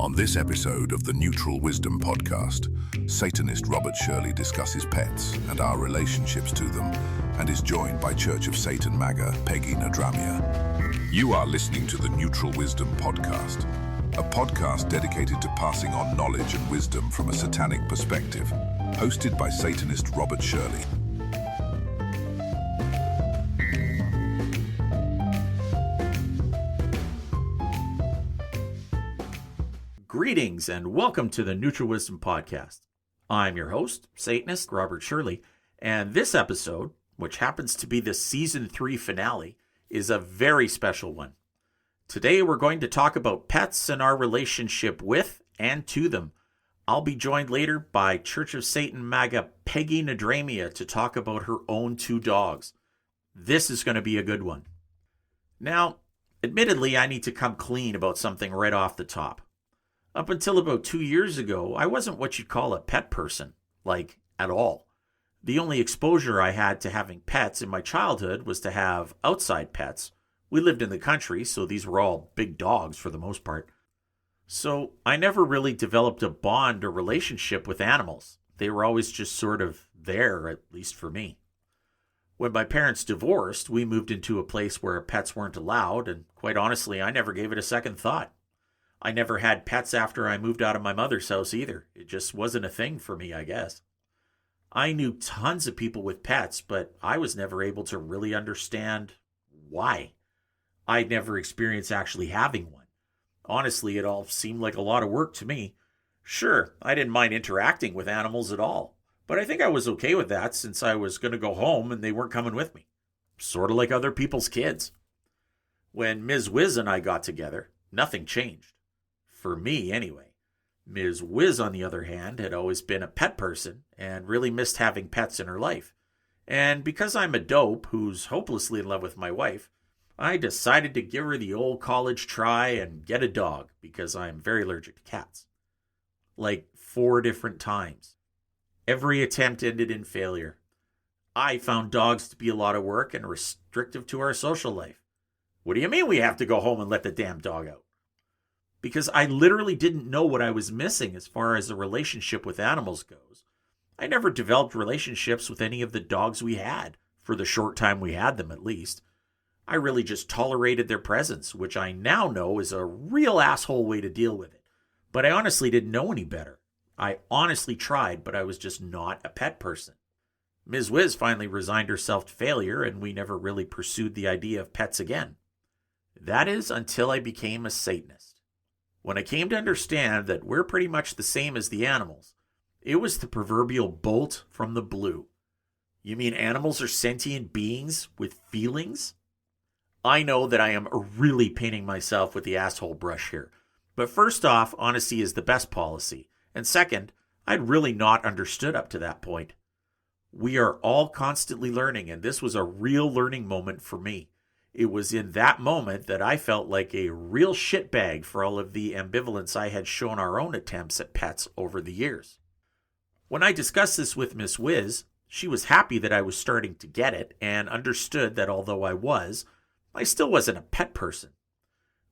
On this episode of the Neutral Wisdom podcast, Satanist Robert Shirley discusses pets and our relationships to them, and is joined by Church of Satan Maga Peggy Nadramia. You are listening to the Neutral Wisdom podcast, a podcast dedicated to passing on knowledge and wisdom from a satanic perspective, hosted by Satanist Robert Shirley. Greetings and welcome to the Neutral Wisdom Podcast. I'm your host, Satanist Robert Shirley, and this episode, which happens to be the Season 3 finale, is a very special one. Today we're going to talk about pets and our relationship with and to them. I'll be joined later by Church of Satan Maga Peggy Nadramia to talk about her own 2 dogs. This is going to be a good one. Now, admittedly, I need to come clean about something right off the top. Up until about 2 years ago, I wasn't what you'd call a pet person, like at all. The only exposure I had to having pets in my childhood was to have outside pets. We lived in the country, so these were all big dogs for the most part. So I never really developed a bond or relationship with animals. They were always just sort of there, at least for me. When my parents divorced, we moved into a place where pets weren't allowed, and quite honestly, I never gave it a second thought. I never had pets after I moved out of my mother's house either. It just wasn't a thing for me, I guess. I knew tons of people with pets, but I was never able to really understand why. I'd never experienced actually having one. Honestly, it all seemed like a lot of work to me. Sure, I didn't mind interacting with animals at all, but I think I was okay with that since I was going to go home and they weren't coming with me. Sort of like other people's kids. When Ms. Wiz and I got together, nothing changed. For me, anyway. Ms. Wiz, on the other hand, had always been a pet person and really missed having pets in her life. And because I'm a dope who's hopelessly in love with my wife, I decided to give her the old college try and get a dog because I'm very allergic to cats. Like 4 different times. Every attempt ended in failure. I found dogs to be a lot of work and restrictive to our social life. What do you mean we have to go home and let the damn dog out? Because I literally didn't know what I was missing as far as a relationship with animals goes. I never developed relationships with any of the dogs we had, for the short time we had them at least. I really just tolerated their presence, which I now know is a real asshole way to deal with it. But I honestly didn't know any better. I honestly tried, but I was just not a pet person. Ms. Wiz finally resigned herself to failure, and we never really pursued the idea of pets again. That is until I became a Satanist. When I came to understand that we're pretty much the same as the animals, it was the proverbial bolt from the blue. You mean animals are sentient beings with feelings? I know that I am really painting myself with the asshole brush here. But first off, honesty is the best policy. And second, I'd really not understood up to that point. We are all constantly learning, and this was a real learning moment for me. It was in that moment that I felt like a real shitbag for all of the ambivalence I had shown our own attempts at pets over the years. When I discussed this with Miss Wiz, she was happy that I was starting to get it and understood that although I still wasn't a pet person.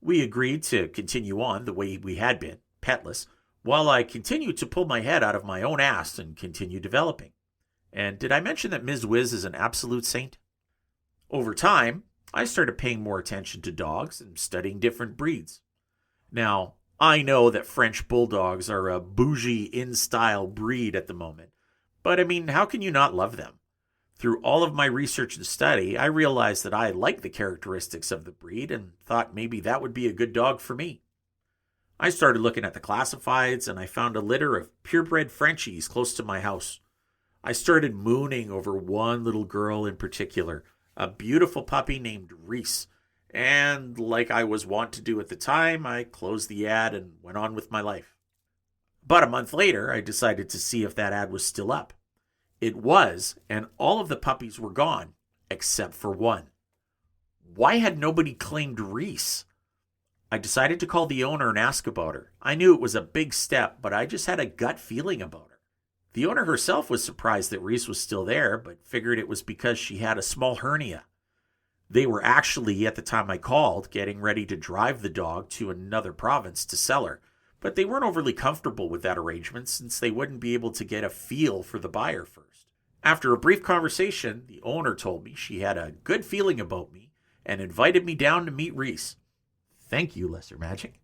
We agreed to continue on the way we had been, petless, while I continued to pull my head out of my own ass and continue developing. And did I mention that Ms. Wiz is an absolute saint? Over time, I started paying more attention to dogs and studying different breeds. Now, I know that French bulldogs are a bougie, in-style breed at the moment, but I mean, how can you not love them? Through all of my research and study, I realized that I liked the characteristics of the breed and thought maybe that would be a good dog for me. I started looking at the classifieds and I found a litter of purebred Frenchies close to my house. I started mooning over one little girl in particular, a beautiful puppy named Reese, and like I was wont to do at the time, I closed the ad and went on with my life. About a month later, I decided to see if that ad was still up. It was, and all of the puppies were gone, except for one. Why had nobody claimed Reese? I decided to call the owner and ask about her. I knew it was a big step, but I just had a gut feeling about her. The owner herself was surprised that Reese was still there, but figured it was because she had a small hernia. They were actually, at the time I called, getting ready to drive the dog to another province to sell her, but they weren't overly comfortable with that arrangement since they wouldn't be able to get a feel for the buyer first. After a brief conversation, the owner told me she had a good feeling about me and invited me down to meet Reese. Thank you, Lesser Magic.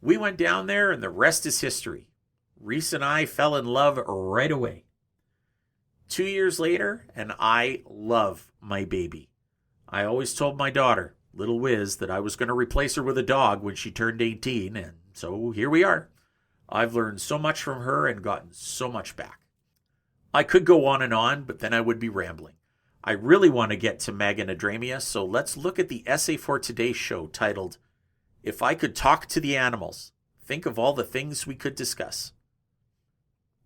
We went down there and the rest is history. Reese and I fell in love right away. 2 years later, and I love my baby. I always told my daughter, little Wiz, that I was going to replace her with a dog when she turned 18, and so here we are. I've learned so much from her and gotten so much back. I could go on, but then I would be rambling. I really want to get to Maga Nadramia, so let's look at the essay for today's show titled, If I Could Talk to the Animals, Think of All the Things We Could Discuss.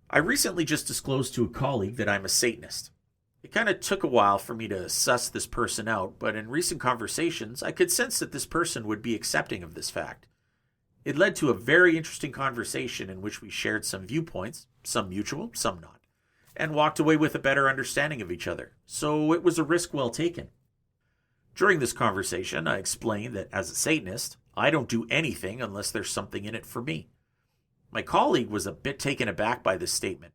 I recently just disclosed to a colleague that I'm a Satanist. It kind of took a while for me to suss this person out, but in recent conversations, I could sense that this person would be accepting of this fact. It led to a very interesting conversation in which we shared some viewpoints, some mutual, some not, and walked away with a better understanding of each other, so it was a risk well taken. During this conversation, I explained that as a Satanist, I don't do anything unless there's something in it for me. My colleague was a bit taken aback by this statement.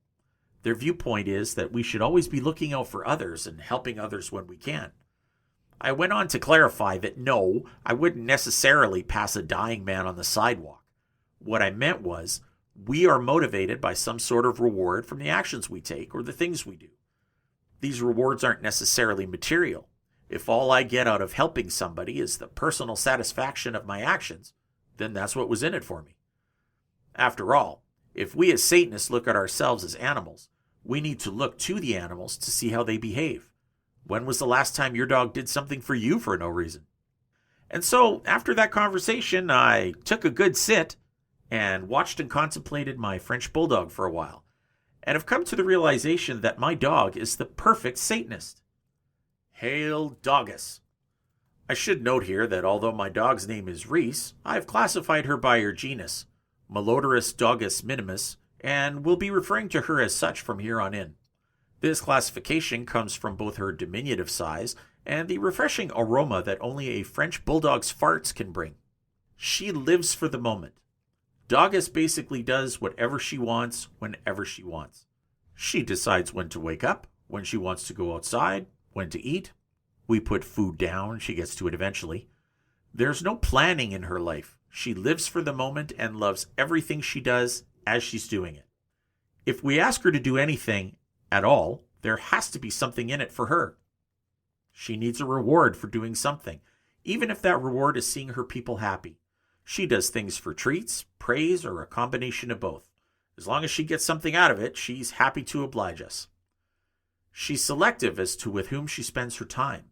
Their viewpoint is that we should always be looking out for others and helping others when we can. I went on to clarify that no, I wouldn't necessarily pass a dying man on the sidewalk. What I meant was, we are motivated by some sort of reward from the actions we take or the things we do. These rewards aren't necessarily material. If all I get out of helping somebody is the personal satisfaction of my actions, then that's what was in it for me. After all, if we as Satanists look at ourselves as animals, we need to look to the animals to see how they behave. When was the last time your dog did something for you for no reason? And so, after that conversation, I took a good sit and watched and contemplated my French bulldog for a while, and have come to the realization that my dog is the perfect Satanist. Hail Doggus! I should note here that although my dog's name is Reese, I've classified her by her genus, Malodorus Doggus minimus, and will be referring to her as such from here on in. This classification comes from both her diminutive size and the refreshing aroma that only a French bulldog's farts can bring. She lives for the moment. Doggus basically does whatever she wants, whenever she wants. She decides when to wake up, when she wants to go outside, when to eat. We put food down, she gets to it eventually. There's no planning in her life. She lives for the moment and loves everything she does as she's doing it. If we ask her to do anything at all, there has to be something in it for her. She needs a reward for doing something, even if that reward is seeing her people happy. She does things for treats, praise, or a combination of both. As long as she gets something out of it, she's happy to oblige us. She's selective as to with whom she spends her time.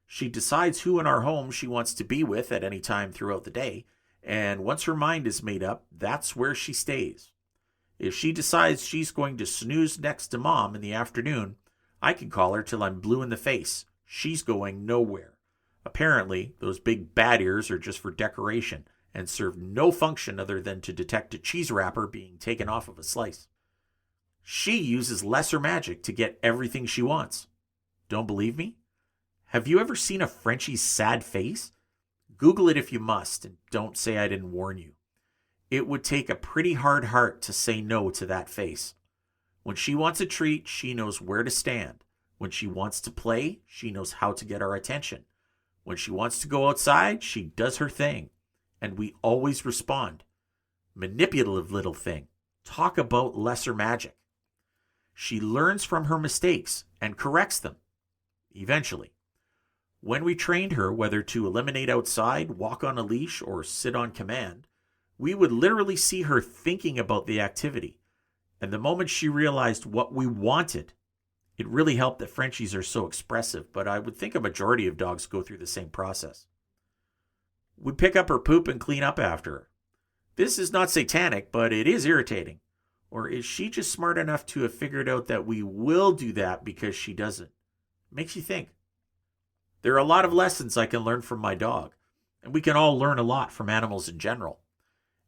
She decides who in our home she wants to be with at any time throughout the day, and once her mind is made up, that's where she stays. If she decides she's going to snooze next to Mom in the afternoon, I can call her till I'm blue in the face. She's going nowhere. Apparently, those big bat ears are just for decoration and serve no function other than to detect a cheese wrapper being taken off of a slice. She uses lesser magic to get everything she wants. Don't believe me? Have you ever seen a Frenchie's sad face? Google it if you must, and don't say I didn't warn you. It would take a pretty hard heart to say no to that face. When she wants a treat, she knows where to stand. When she wants to play, she knows how to get our attention. When she wants to go outside, she does her thing. And we always respond. Manipulative little thing. Talk about lesser magic. She learns from her mistakes and corrects them. Eventually. When we trained her whether to eliminate outside, walk on a leash, or sit on command, we would literally see her thinking about the activity. And the moment she realized what we wanted, it really helped that Frenchies are so expressive, but I would think a majority of dogs go through the same process. We pick up her poop and clean up after her. This is not satanic, but it is irritating. Or is she just smart enough to have figured out that we will do that because she doesn't? Makes you think. There are a lot of lessons I can learn from my dog, and we can all learn a lot from animals in general.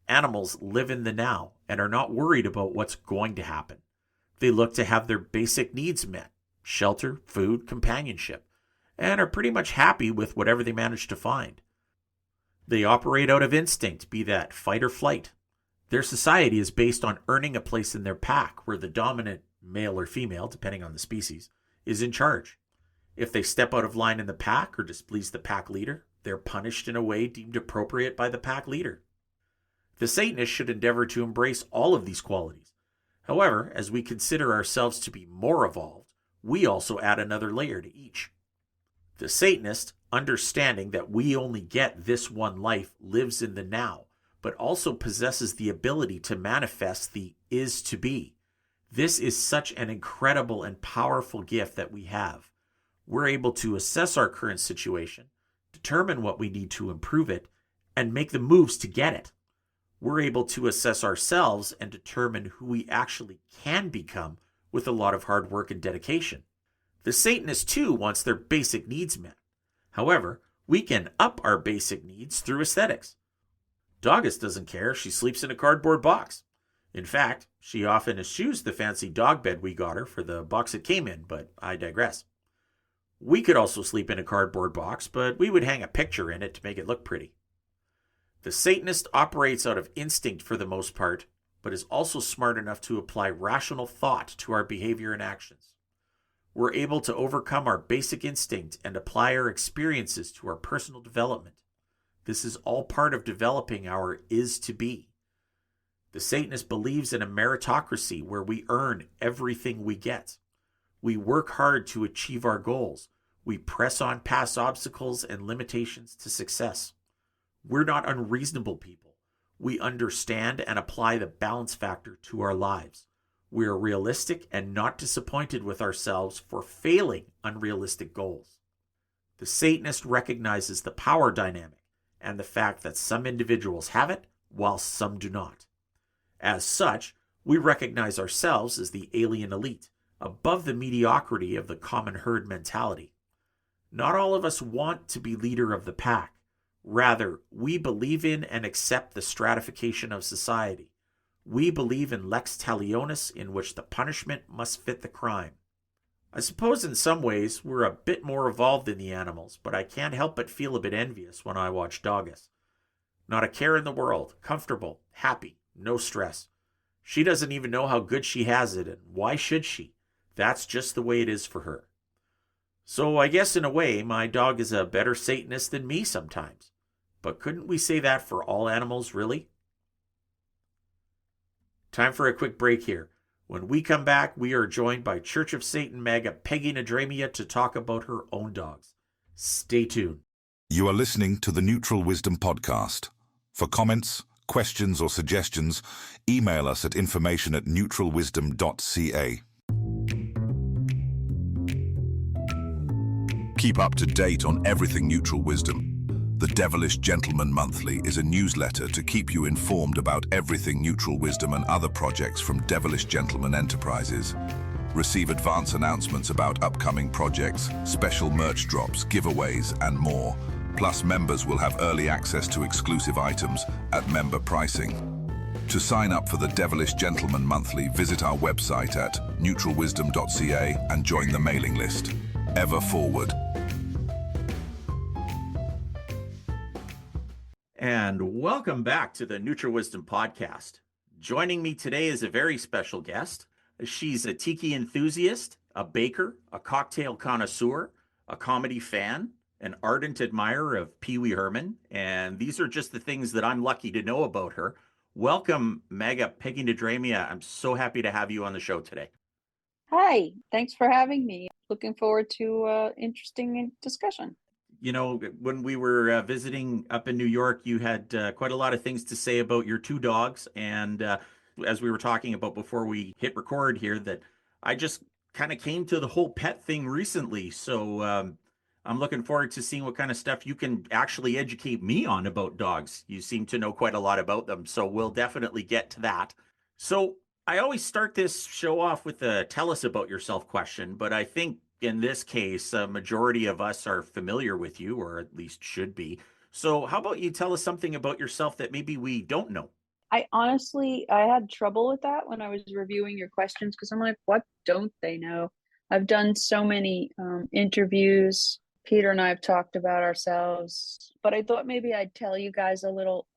Animals live in the now and are not worried about what's going to happen. They look to have their basic needs met, shelter, food, companionship, and are pretty much happy with whatever they manage to find. They operate out of instinct, be that fight or flight. Their society is based on earning a place in their pack, where the dominant, male or female, depending on the species, is in charge. If they step out of line in the pack or displease the pack leader, they're punished in a way deemed appropriate by the pack leader. The Satanists should endeavor to embrace all of these qualities. However, as we consider ourselves to be more evolved, we also add another layer to each. The Satanist, understanding that we only get this one life, lives in the now, but also possesses the ability to manifest the is to be. This is such an incredible and powerful gift that we have. We're able to assess our current situation, determine what we need to improve it, and make the moves to get it. We're able to assess ourselves and determine who we actually can become with a lot of hard work and dedication. The Satanist, too, wants their basic needs met. However, we can up our basic needs through aesthetics. Doggist doesn't care if she sleeps in a cardboard box. In fact, she often eschews the fancy dog bed we got her for the box it came in, but I digress. We could also sleep in a cardboard box, but we would hang a picture in it to make it look pretty. The Satanist operates out of instinct for the most part, but is also smart enough to apply rational thought to our behavior and actions. We're able to overcome our basic instinct and apply our experiences to our personal development. This is all part of developing our is to be. The Satanist believes in a meritocracy where we earn everything we get. We work hard to achieve our goals. We press on past obstacles and limitations to success. We're not unreasonable people. We understand and apply the balance factor to our lives. We are realistic and not disappointed with ourselves for failing unrealistic goals. The Satanist recognizes the power dynamic and the fact that some individuals have it while some do not. As such, we recognize ourselves as the alien elite, above the mediocrity of the common herd mentality. Not all of us want to be leader of the pack. Rather, we believe in and accept the stratification of society. We believe in lex talionis, in which the punishment must fit the crime. I suppose in some ways we're a bit more evolved than the animals, but I can't help but feel a bit envious when I watch Doggist. Not a care in the world, comfortable, happy, no stress. She doesn't even know how good she has it, and why should she? That's just the way it is for her. So I guess in a way, my dog is a better Satanist than me sometimes. But couldn't we say that for all animals, really? Time for a quick break here. When we come back, we are joined by Church of Satan Maga Peggy Nadramia to talk about her own dogs. Stay tuned. You are listening to the Neutral Wisdom Podcast. For comments, questions or suggestions, email us at information@neutralwisdom.ca. Keep up to date on everything Neutral Wisdom. The Devilish Gentleman Monthly is a newsletter to keep you informed about everything Neutral Wisdom and other projects from Devilish Gentleman Enterprises. Receive advance announcements about upcoming projects, special merch drops, giveaways, and more. Plus, members will have early access to exclusive items at member pricing. To sign up for the Devilish Gentleman Monthly, visit our website at neutralwisdom.ca and join the mailing list. Ever forward. And welcome back to the Neutral Wisdom Podcast. Joining me today is a very special guest. She's a tiki enthusiast, a baker, a cocktail connoisseur, a comedy fan, an ardent admirer of Pee Wee Herman, and these are just the things that I'm lucky to know about her. Welcome, Maga Peggy Nadramia. I'm so happy to have you on the show today. Hi, thanks for having me. Looking forward to interesting discussion. You know, when we were visiting up in New York, you had quite a lot of things to say about your two dogs. And as we were talking about before we hit record here, that I just kind of came to the whole pet thing recently. So I'm looking forward to seeing what kind of stuff you can actually educate me on about dogs. You seem to know quite a lot about them. So we'll definitely get to that. So I always start this show off with a tell us about yourself question, but I think in this case, a majority of us are familiar with you, or at least should be. So how about you tell us something about yourself that maybe we don't know? I had trouble with that when I was reviewing your questions because I'm like, what don't they know? I've done so many interviews. Peter and I have talked about ourselves, but I thought maybe I'd tell you guys a little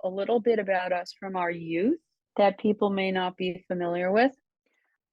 bit about us from our youth. that people may not be familiar with.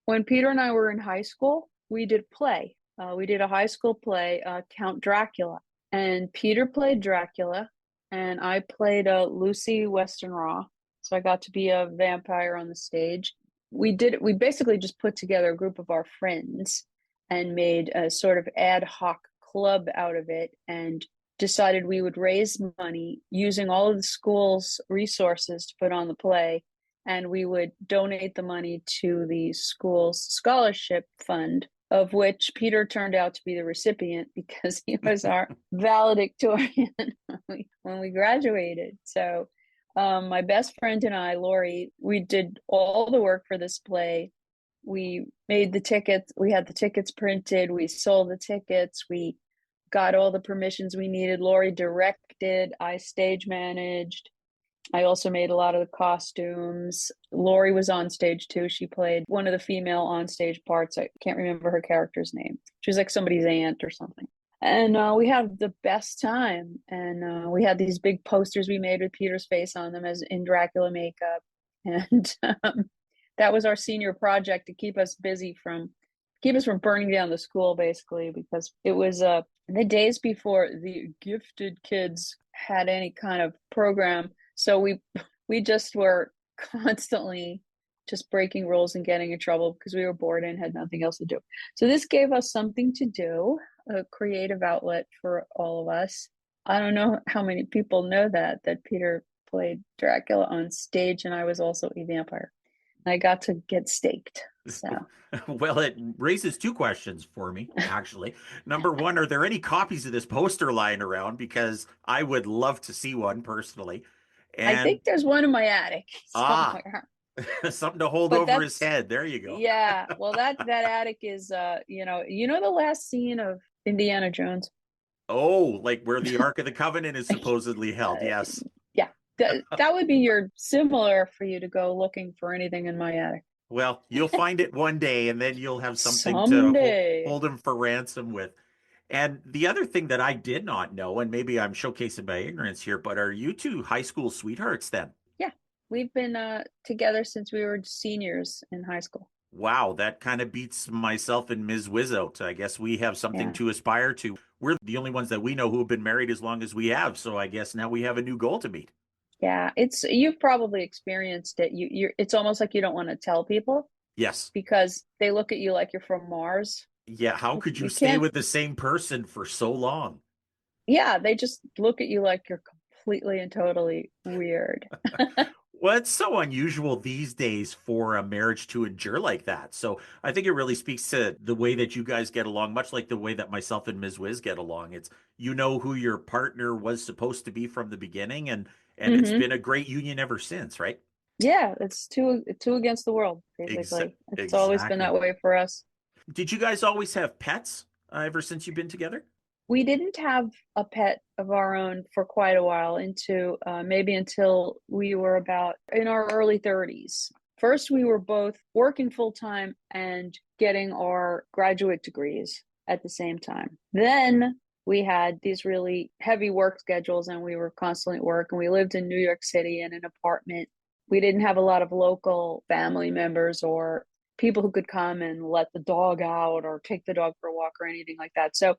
When Peter and I were in high school, we did play. We did a high school play, Count Dracula. And Peter played Dracula, and I played Lucy Westenra. So I got to be a vampire on the stage. We basically just put together a group of our friends and made a sort of ad hoc club out of it and decided we would raise money using all of the school's resources to put on the play. And we would donate the money to the school's scholarship fund, of which Peter turned out to be the recipient because he was our valedictorian when we graduated. So my best friend and I, Lori, we did all the work for this play. We made the tickets. We had the tickets printed. We sold the tickets. We got all the permissions we needed. Lori directed. I stage managed. I also made a lot of the costumes. Lori was on stage too. She played one of the female on stage parts. I can't remember her character's name. She was like somebody's aunt or something. And we had the best time. And we had these big posters we made with Peter's face on them as in Dracula makeup. And that was our senior project to keep us from burning down the school, basically, because it was the days before the gifted kids had any kind of program. So we just were constantly just breaking rules and getting in trouble because we were bored and had nothing else to do. So this gave us something to do, a creative outlet for all of us. I don't know how many people know that Peter played Dracula on stage and I was also a vampire. I got to get staked. So. Well, it raises two questions for me, actually. Number one, are there any copies of this poster lying around? Because I would love to see one personally. And I think there's one in my attic somewhere. Something to hold over his head. There you go. Yeah. Well, that attic is, you know the last scene of Indiana Jones. Oh, like where the Ark of the Covenant is supposedly held. Yes. Yeah. That would be similar for you to go looking for anything in my attic. Well, you'll find it one day, and then you'll have something Someday. to hold him for ransom with. And the other thing that I did not know, and maybe I'm showcasing my ignorance here, but are you two high school sweethearts then? Yeah, we've been together since we were seniors in high school. Wow, that kind of beats myself and Ms. Wiz out. I guess we have something to aspire to. We're the only ones that we know who have been married as long as we have, so I guess now we have a new goal to meet. Yeah, you've probably experienced it. It's almost like you don't want to tell people. Yes. Because they look at you like you're from Mars. Yeah, how could you stay with the same person for so long? Yeah, they just look at you like you're completely and totally weird. Well, it's so unusual these days for a marriage to endure like that. So I think it really speaks to the way that you guys get along, much like the way that myself and Ms. Wiz get along. It's who your partner was supposed to be from the beginning, and it's been a great union ever since, right? Yeah, it's two against the world, basically. It's always been that way for us. Did you guys always have pets ever since you've been together? We didn't have a pet of our own for quite a while, maybe until we were about in our early 30s. First, we were both working full time and getting our graduate degrees at the same time. Then we had these really heavy work schedules and we were constantly at work, and we lived in New York City in an apartment. We didn't have a lot of local family members or people who could come and let the dog out or take the dog for a walk or anything like that. So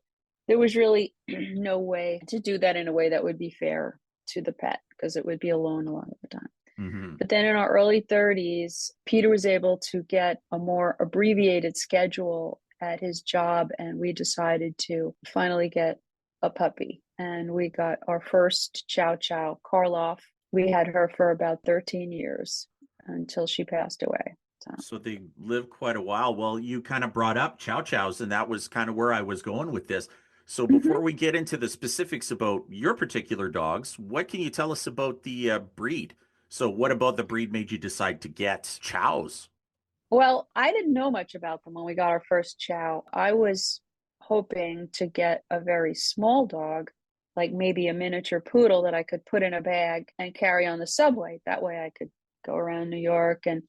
there was really no way to do that in a way that would be fair to the pet because it would be alone a lot of the time. Mm-hmm. But then in our early 30s, Peter was able to get a more abbreviated schedule at his job, and we decided to finally get a puppy. And we got our first Chow Chow, Karloff. We had her for about 13 years until she passed away. So they lived quite a while. Well, you kind of brought up Chow Chows, and that was kind of where I was going with this. So before we get into the specifics about your particular dogs, what can you tell us about the breed? So what about the breed made you decide to get Chows? Well, I didn't know much about them when we got our first Chow. I was hoping to get a very small dog, like maybe a miniature poodle that I could put in a bag and carry on the subway. That way I could go around New York. And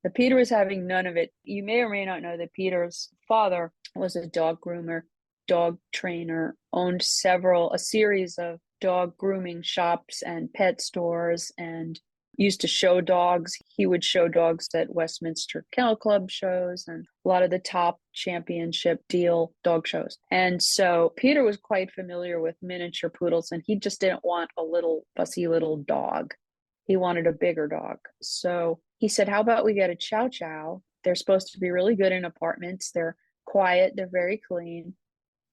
the Peter was having none of it. You may or may not know that Peter's father was a dog groomer, dog trainer, owned a series of dog grooming shops and pet stores. And used to show dogs. He would show dogs at Westminster Kennel Club shows and a lot of the top championship deal dog shows. And so Peter was quite familiar with miniature poodles, and he just didn't want a little fussy little dog. He wanted a bigger dog. So he said, how about we get a Chow Chow? They're supposed to be really good in apartments. They're quiet. They're very clean.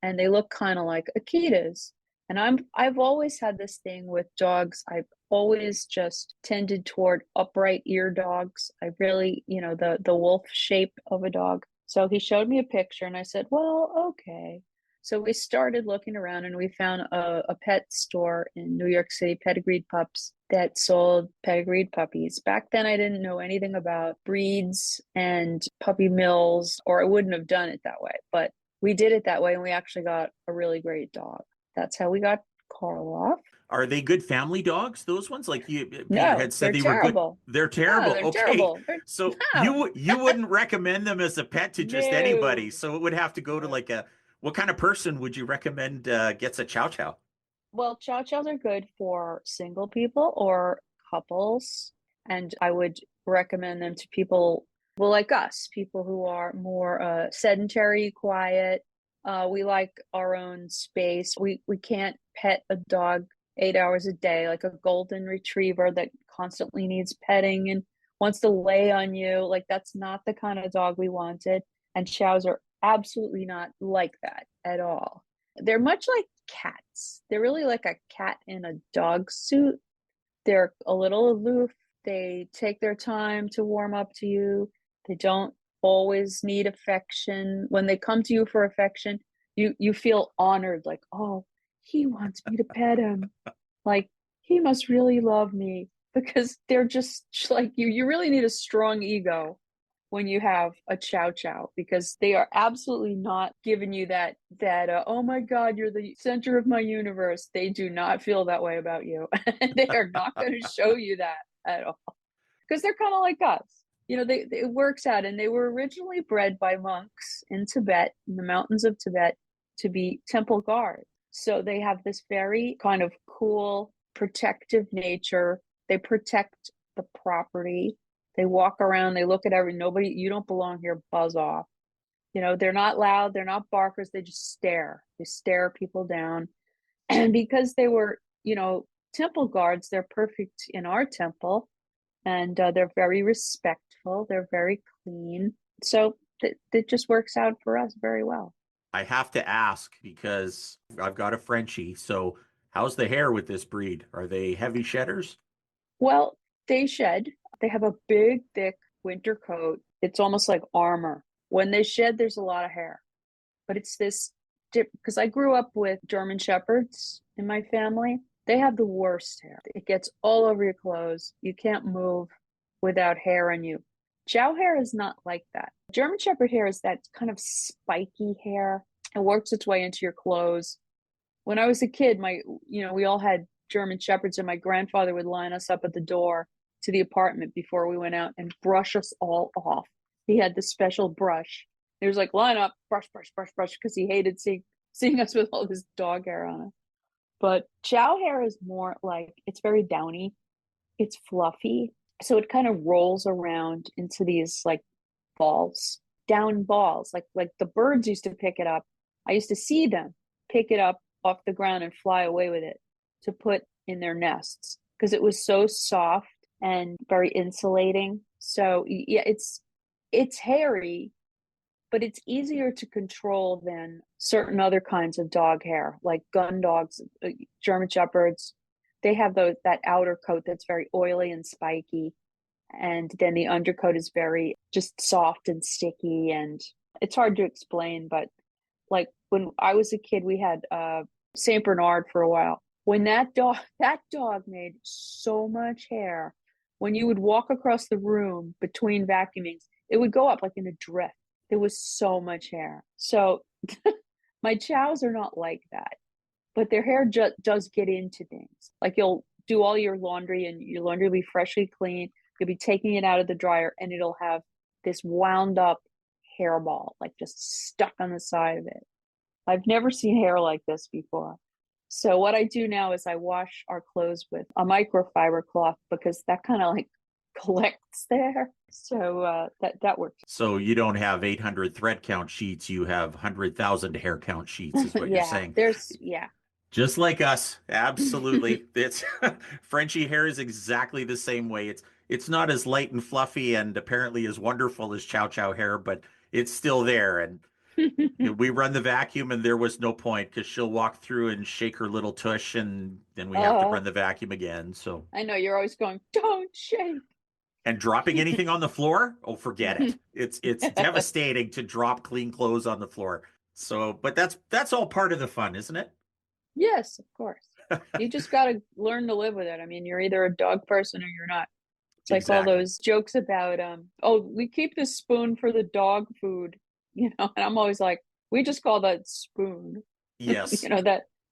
And they look kind of like Akitas. And I've always had this thing with dogs. I've always just tended toward upright ear dogs. I really, the wolf shape of a dog. So he showed me a picture and I said, well, okay. So we started looking around and we found a pet store in New York City, pedigreed pups, that sold pedigreed puppies. Back then, I didn't know anything about breeds and puppy mills, or I wouldn't have done it that way. But we did it that way and we actually got a really great dog. That's how we got Karloff. Are they good family dogs, those ones? Like Peter No, had said they're they were good. terrible. They're terrible. No, they're Okay. terrible. So No. you wouldn't recommend them as a pet to just No. anybody. So it would have to go to like what kind of person would you recommend gets a Chow Chow? Well, Chow Chows are good for single people or couples. And I would recommend them to people, well, like us, people who are more sedentary, quiet. We like our own space. We can't pet a dog 8 hours a day, like a golden retriever that constantly needs petting and wants to lay on you. Like, that's not the kind of dog we wanted. And Chows are absolutely not like that at all. They're much like cats. They're really like a cat in a dog suit. They're a little aloof. They take their time to warm up to you. They don't always need affection. When they come to you for affection, you feel honored, like, oh, he wants me to pet him. Like, he must really love me, because they're just like you. You really need a strong ego when you have a Chow Chow, because they are absolutely not giving you that oh my God, you're the center of my universe. They do not feel that way about you. They are not going to show you that at all, because they're kind of like us. It works out. And they were originally bred by monks in Tibet, in the mountains of Tibet, to be temple guards. So they have this very kind of cool, protective nature. They protect the property. They walk around, they look at nobody, you don't belong here, buzz off. They're not loud, they're not barkers, they just stare. They stare people down. And because they were, temple guards, they're perfect in our temple. And they're very respectful, they're very clean. So it just works out for us very well. I have to ask because I've got a Frenchie. So how's the hair with this breed? Are they heavy shedders? Well, they shed. They have a big, thick winter coat. It's almost like armor. When they shed, there's a lot of hair. But it's this, because I grew up with German Shepherds in my family. They have the worst hair. It gets all over your clothes. You can't move without hair on you. Chow hair is not like that. German Shepherd hair is that kind of spiky hair. It works its way into your clothes. When I was a kid, we all had German Shepherds, and my grandfather would line us up at the door to the apartment before we went out and brush us all off. He had this special brush. He was like, line up, brush, brush, brush, brush, because he hated seeing us with all this dog hair on us. But Chow hair is more like, it's very downy. It's fluffy. So it kind of rolls around into these like balls, down balls, like the birds used to pick it up. I used to see them pick it up off the ground and fly away with it to put in their nests, because it was so soft and very insulating. So yeah, it's hairy, but it's easier to control than certain other kinds of dog hair, like gun dogs, German Shepherds. They have that outer coat that's very oily and spiky. And then the undercoat is very just soft and sticky. And it's hard to explain, but like when I was a kid, we had Saint Bernard for a while. When that dog made so much hair, when you would walk across the room between vacuumings, it would go up like in a drift. There was so much hair. So my chows are not like that, but their hair does get into things. Like, you'll do all your laundry and your laundry will be freshly clean. You'll be taking it out of the dryer and it'll have this wound up hairball, like just stuck on the side of it. I've never seen hair like this before. So what I do now is I wash our clothes with a microfiber cloth because that kind of like collects there. So that works. So you don't have 800 thread count sheets, you have 100,000 hair count sheets, is what you're Yeah, saying. yeah. Just like us, absolutely. It's Frenchie hair is exactly the same way. It's not as light and fluffy and apparently as wonderful as Chow Chow hair, but it's still there. And we run the vacuum, and there was no point because she'll walk through and shake her little tush, and then we have to uh, run the vacuum again. So, I know you're always going, don't shake. and dropping anything on the floor, oh, forget it. It's devastating to drop clean clothes on the floor. So, but that's all part of the fun, isn't it? Yes, of course. You just got to learn to live with it. I mean, you're either a dog person or you're not. It's like all Exactly. those jokes about, oh, we keep the spoon for the dog food, and I'm always like, we just call that spoon. Yes.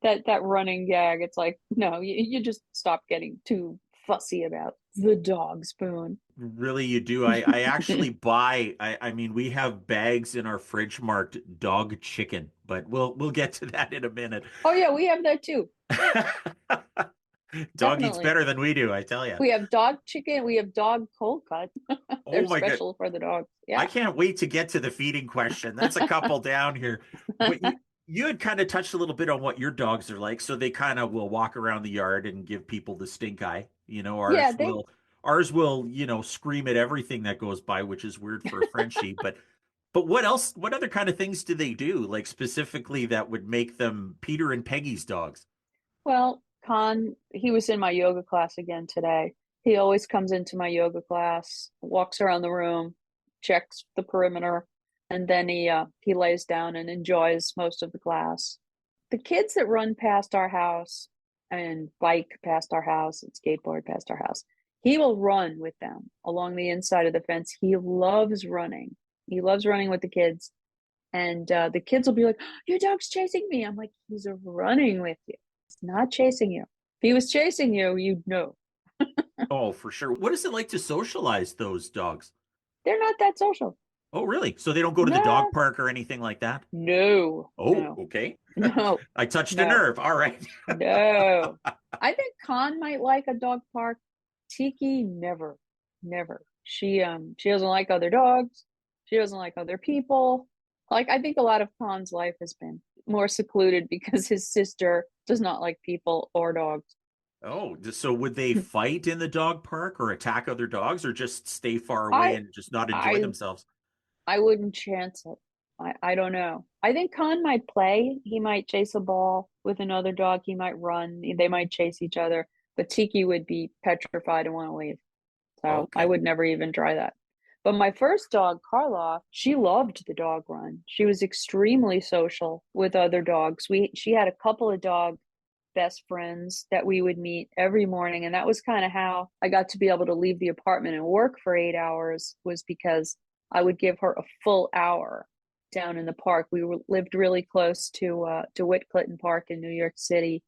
That running gag. It's like, no, you just stop getting too fussy about the dog spoon. Really, you do. I actually buy, I mean, we have bags in our fridge marked dog chicken, but we'll get to that in a minute. Oh yeah, we have that too. Dog eats Definitely. better than we do, I tell you. We have dog chicken, we have dog cold cut. Oh They're my God. special for the dogs. I Yeah. can't wait to get to the feeding question. That's a couple down here. But you had kind of touched a little bit on what your dogs are like. So they kind of will walk around the yard and give people the stink eye. Yeah, Ours will, scream at everything that goes by, which is weird for a Frenchie. But what else, what other kind of things do they do, like specifically that would make them Peter and Peggy's dogs? well, he was in my yoga class again today. He always comes into my yoga class, walks around the room, checks the perimeter, and then he lays down and enjoys most of the class. The kids that run past our house and bike past our house and skateboard past our house, he will run with them along the inside of the fence. He loves running. He loves running with the kids. And the kids will be like, your dog's chasing me. I'm like, he's running with you. He's not chasing you. If he was chasing you, you'd know. Oh, for sure. What is it like to socialize those dogs? They're not that social. Oh, really? So they don't go to the dog No, park or anything like that? no, Oh, no, okay. no, I touched a no, nerve. All right. no. I think Khan might like a dog park. Tiki, never, never. She doesn't like other dogs. She doesn't like other people. Like I think a lot of Khan's life has been more secluded because his sister does not like people or dogs. Oh, so would they fight in the dog park or attack other dogs or just stay far away I and just not enjoy I themselves? I wouldn't chance it. I don't know. I think Khan might play. He might chase a ball with another dog. He might run. They might chase each other. But Tiki would be petrified and want to leave. So I Okay. would never even try that. But my first dog, Karloff, she loved the dog run. She was extremely social with other dogs. She had a couple of dog best friends that we would meet every morning, and that was kind of how I got to be able to leave the apartment and work for 8 hours, was because I would give her a full hour down in the park. Lived really close to Whit Clinton Park in New York City,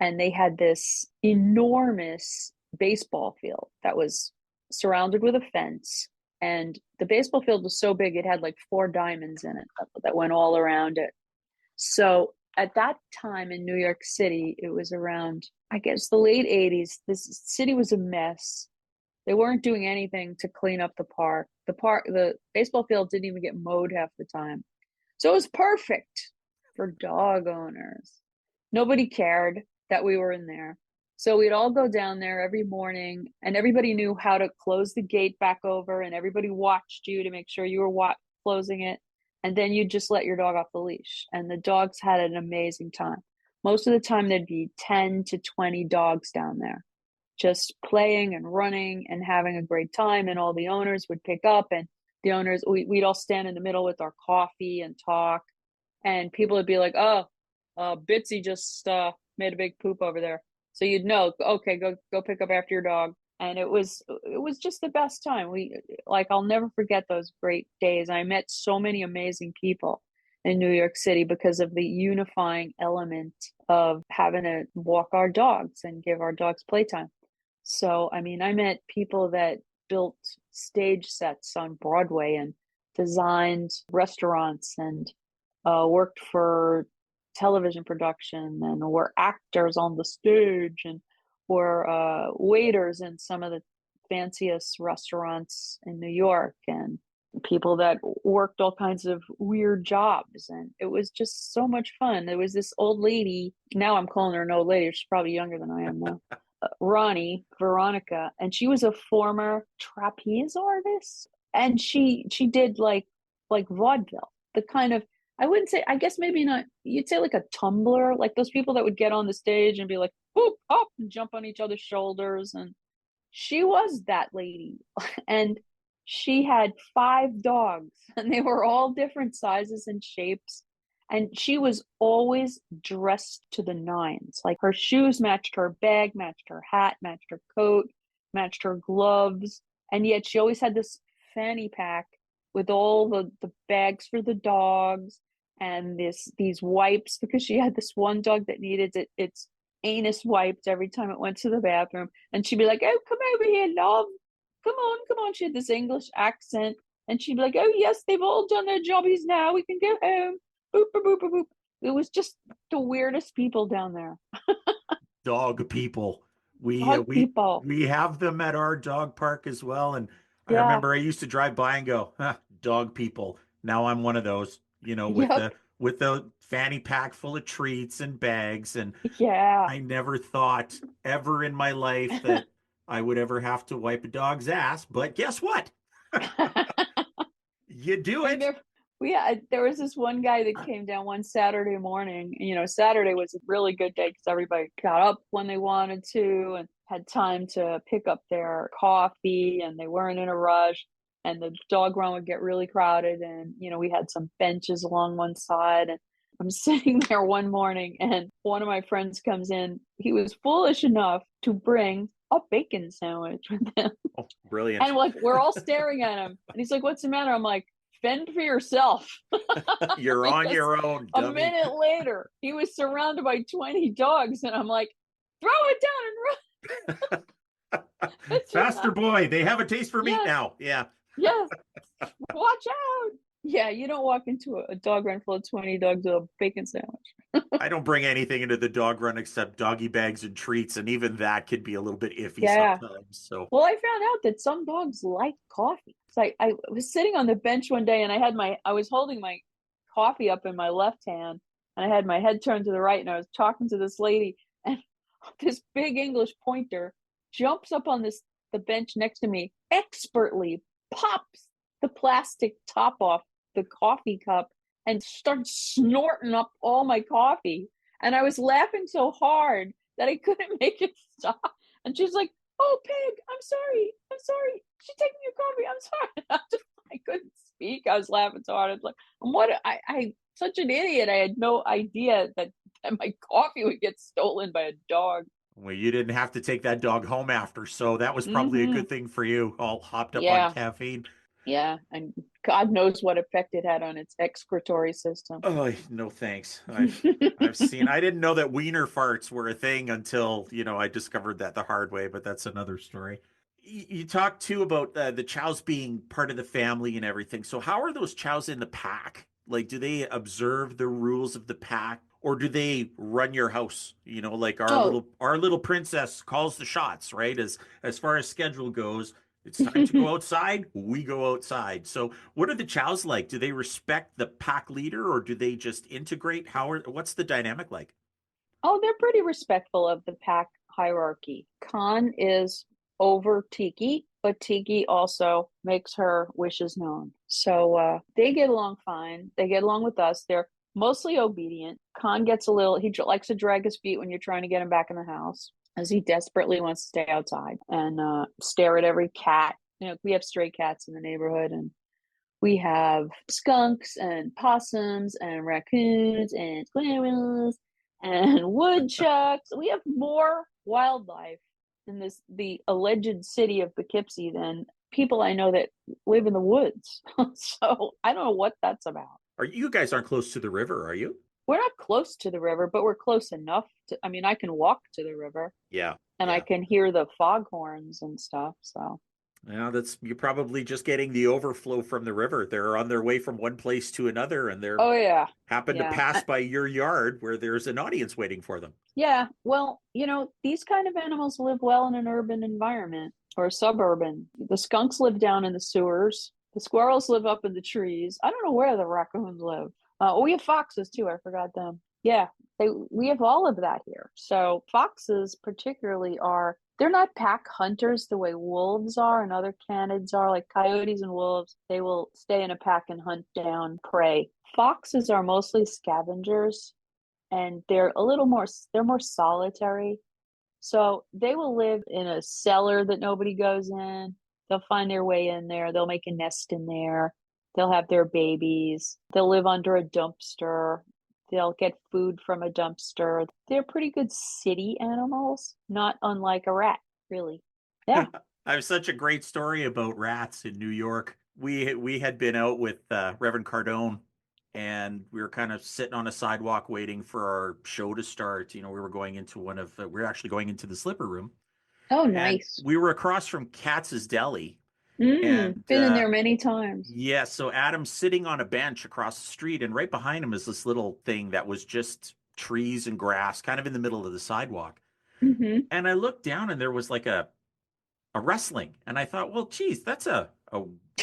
and they had this enormous baseball field that was surrounded with a fence. And the baseball field was so big, it had like 4 diamonds in it that went all around it. So at that time in New York City, it was around, I guess, the late 80s. This city was a mess. They weren't doing anything to clean up the park. The baseball field didn't even get mowed half the time. So it was perfect for dog owners. Nobody cared that we were in there. So we'd all go down there every morning, and everybody knew how to close the gate back over, and everybody watched you to make sure you were closing it. And then you'd just let your dog off the leash. And the dogs had an amazing time. Most of the time, there'd be 10 to 20 dogs down there just playing and running and having a great time. And all the owners would pick up, and the owners, we'd all stand in the middle with our coffee and talk. And people would be like, oh, Bitsy just made a big poop over there. So you'd know, okay, go pick up after your dog. And it was just the best time. I'll never forget those great days. I met so many amazing people in New York City because of the unifying element of having to walk our dogs and give our dogs playtime. So, I mean, I met people that built stage sets on Broadway and designed restaurants and worked for television production, and were actors on the stage, and were waiters in some of the fanciest restaurants in New York, and people that worked all kinds of weird jobs. And it was just so much fun. There was this old lady, now I'm calling her an old lady, she's probably younger than I am now. Veronica, and she was a former trapeze artist, and she did like vaudeville, the kind of, I wouldn't say, I guess maybe not, you'd say like a tumbler, like those people that would get on the stage and be like, whoop, hop, and jump on each other's shoulders. And she was that lady. And she had 5 dogs, and they were all different sizes and shapes. And she was always dressed to the nines. Like her shoes matched her bag, matched her hat, matched her coat, matched her gloves. And yet she always had this fanny pack with all the bags for the dogs, and these wipes, because she had this one dog that needed its anus wiped every time it went to the bathroom. And she'd be like, oh, come over here, love. Come on. She had this English accent. And she'd be like, oh, yes, they've all done their jobbies now. We can go home. Boop, boop, boop, boop, boop. It was just the weirdest people down there. Dog people. Dog people. We have them at our dog park as well. And I Yeah. remember I used to drive by and go, huh, dog people. Now I'm one of those, Yep. with the fanny pack full of treats and bags. And Yeah. I never thought ever in my life that I would ever have to wipe a dog's ass. But guess what? You do it. There was this one guy that came down one Saturday morning. Saturday was a really good day because everybody got up when they wanted to and had time to pick up their coffee, and they weren't in a rush. And the dog run would get really crowded, and we had some benches along one side. And I'm sitting there one morning, and one of my friends comes in. He was foolish enough to bring a bacon sandwich with him. Oh, brilliant. And like, we're all staring at him, and he's like, what's the matter? I'm like, fend for yourself. You're on your own, dummy. A minute later, he was surrounded by 20 dogs, and I'm like, throw it down and run. Faster, boy. They have a taste for meat now. Yeah. Yes. Watch out. Yeah, you don't walk into a dog run full of 20 dogs with a bacon sandwich. I don't bring anything into the dog run except doggy bags and treats, and even that could be a little bit iffy sometimes. So, well, I found out that some dogs like coffee. It's like I was sitting on the bench one day, and I was holding my coffee up in my left hand, and I had my head turned to the right, and I was talking to this lady, and this big English pointer jumps up on the bench next to me, expertly pops the plastic top off the coffee cup and started snorting up all my coffee. And I was laughing so hard that I couldn't make it stop. And she's like, oh, Peg, I'm sorry. She's taking your coffee. I'm sorry. I couldn't speak. I was laughing so hard. I was like, I'm such an idiot. I had no idea that my coffee would get stolen by a dog. well, you didn't have to take that dog home after, so that was probably a good thing for you, all hopped up on caffeine. Yeah, and God knows what effect it had on its excretory system. Oh, no thanks. I've seen, I didn't know that wiener farts were a thing until, I discovered that the hard way, but that's another story. You talked too about the chows being part of the family and everything. So how are those chows in the pack? Like, do they observe the rules of the pack, or do they run your house? Like our little princess calls the shots, right? As far as schedule goes, it's time to go outside, we go outside. So what are the chows like? Do they respect the pack leader, or do they just integrate? What's the dynamic like? Oh, they're pretty respectful of the pack hierarchy. Khan is over Tiki, but Tiki also makes her wishes known. So they get along fine. They get along with us. They're mostly obedient. Khan gets he likes to drag his feet when you're trying to get him back in the house, as he desperately wants to stay outside and stare at every cat. We have stray cats in the neighborhood, and we have skunks and possums and raccoons and squirrels and woodchucks. We have more wildlife in the alleged city of Poughkeepsie than people I know that live in the woods. So I don't know what that's about. You guys aren't close to the river, are you? We're not close to the river, but we're close enough I can walk to the river. Yeah. And I can hear the foghorns and stuff. So Now you're probably just getting the overflow from the river. They're on their way from one place to another, and they're Oh yeah. happen to Yeah. pass by your yard where there's an audience waiting for them. Yeah. Well, these kind of animals live well in an urban environment or suburban. The skunks live down in the sewers. The squirrels live up in the trees. I don't know where the raccoons live. We have foxes too. I forgot them. Yeah, we have all of that here. So foxes particularly they're not pack hunters the way wolves are and other canids are, like coyotes and wolves. They will stay in a pack and hunt down prey. Foxes are mostly scavengers, and they're more solitary. So they will live in a cellar that nobody goes in. They'll find their way in there. They'll make a nest in there. They'll have their babies. They'll live under a dumpster. They'll get food from a dumpster. They're pretty good city animals, not unlike a rat, really. Yeah. I have such a great story about rats in New York. We had been out with Reverend Cardone, and we were kind of sitting on a sidewalk waiting for our show to start. We were going into we were actually going into the Slipper Room, Oh, and nice. we were across from Katz's Deli. And Been in there many times. yeah, so Adam's sitting on a bench across the street, and right behind him is this little thing that was just trees and grass, kind of in the middle of the sidewalk. Mm-hmm. And I looked down, and there was like a wrestling, and I thought, well, geez, that's a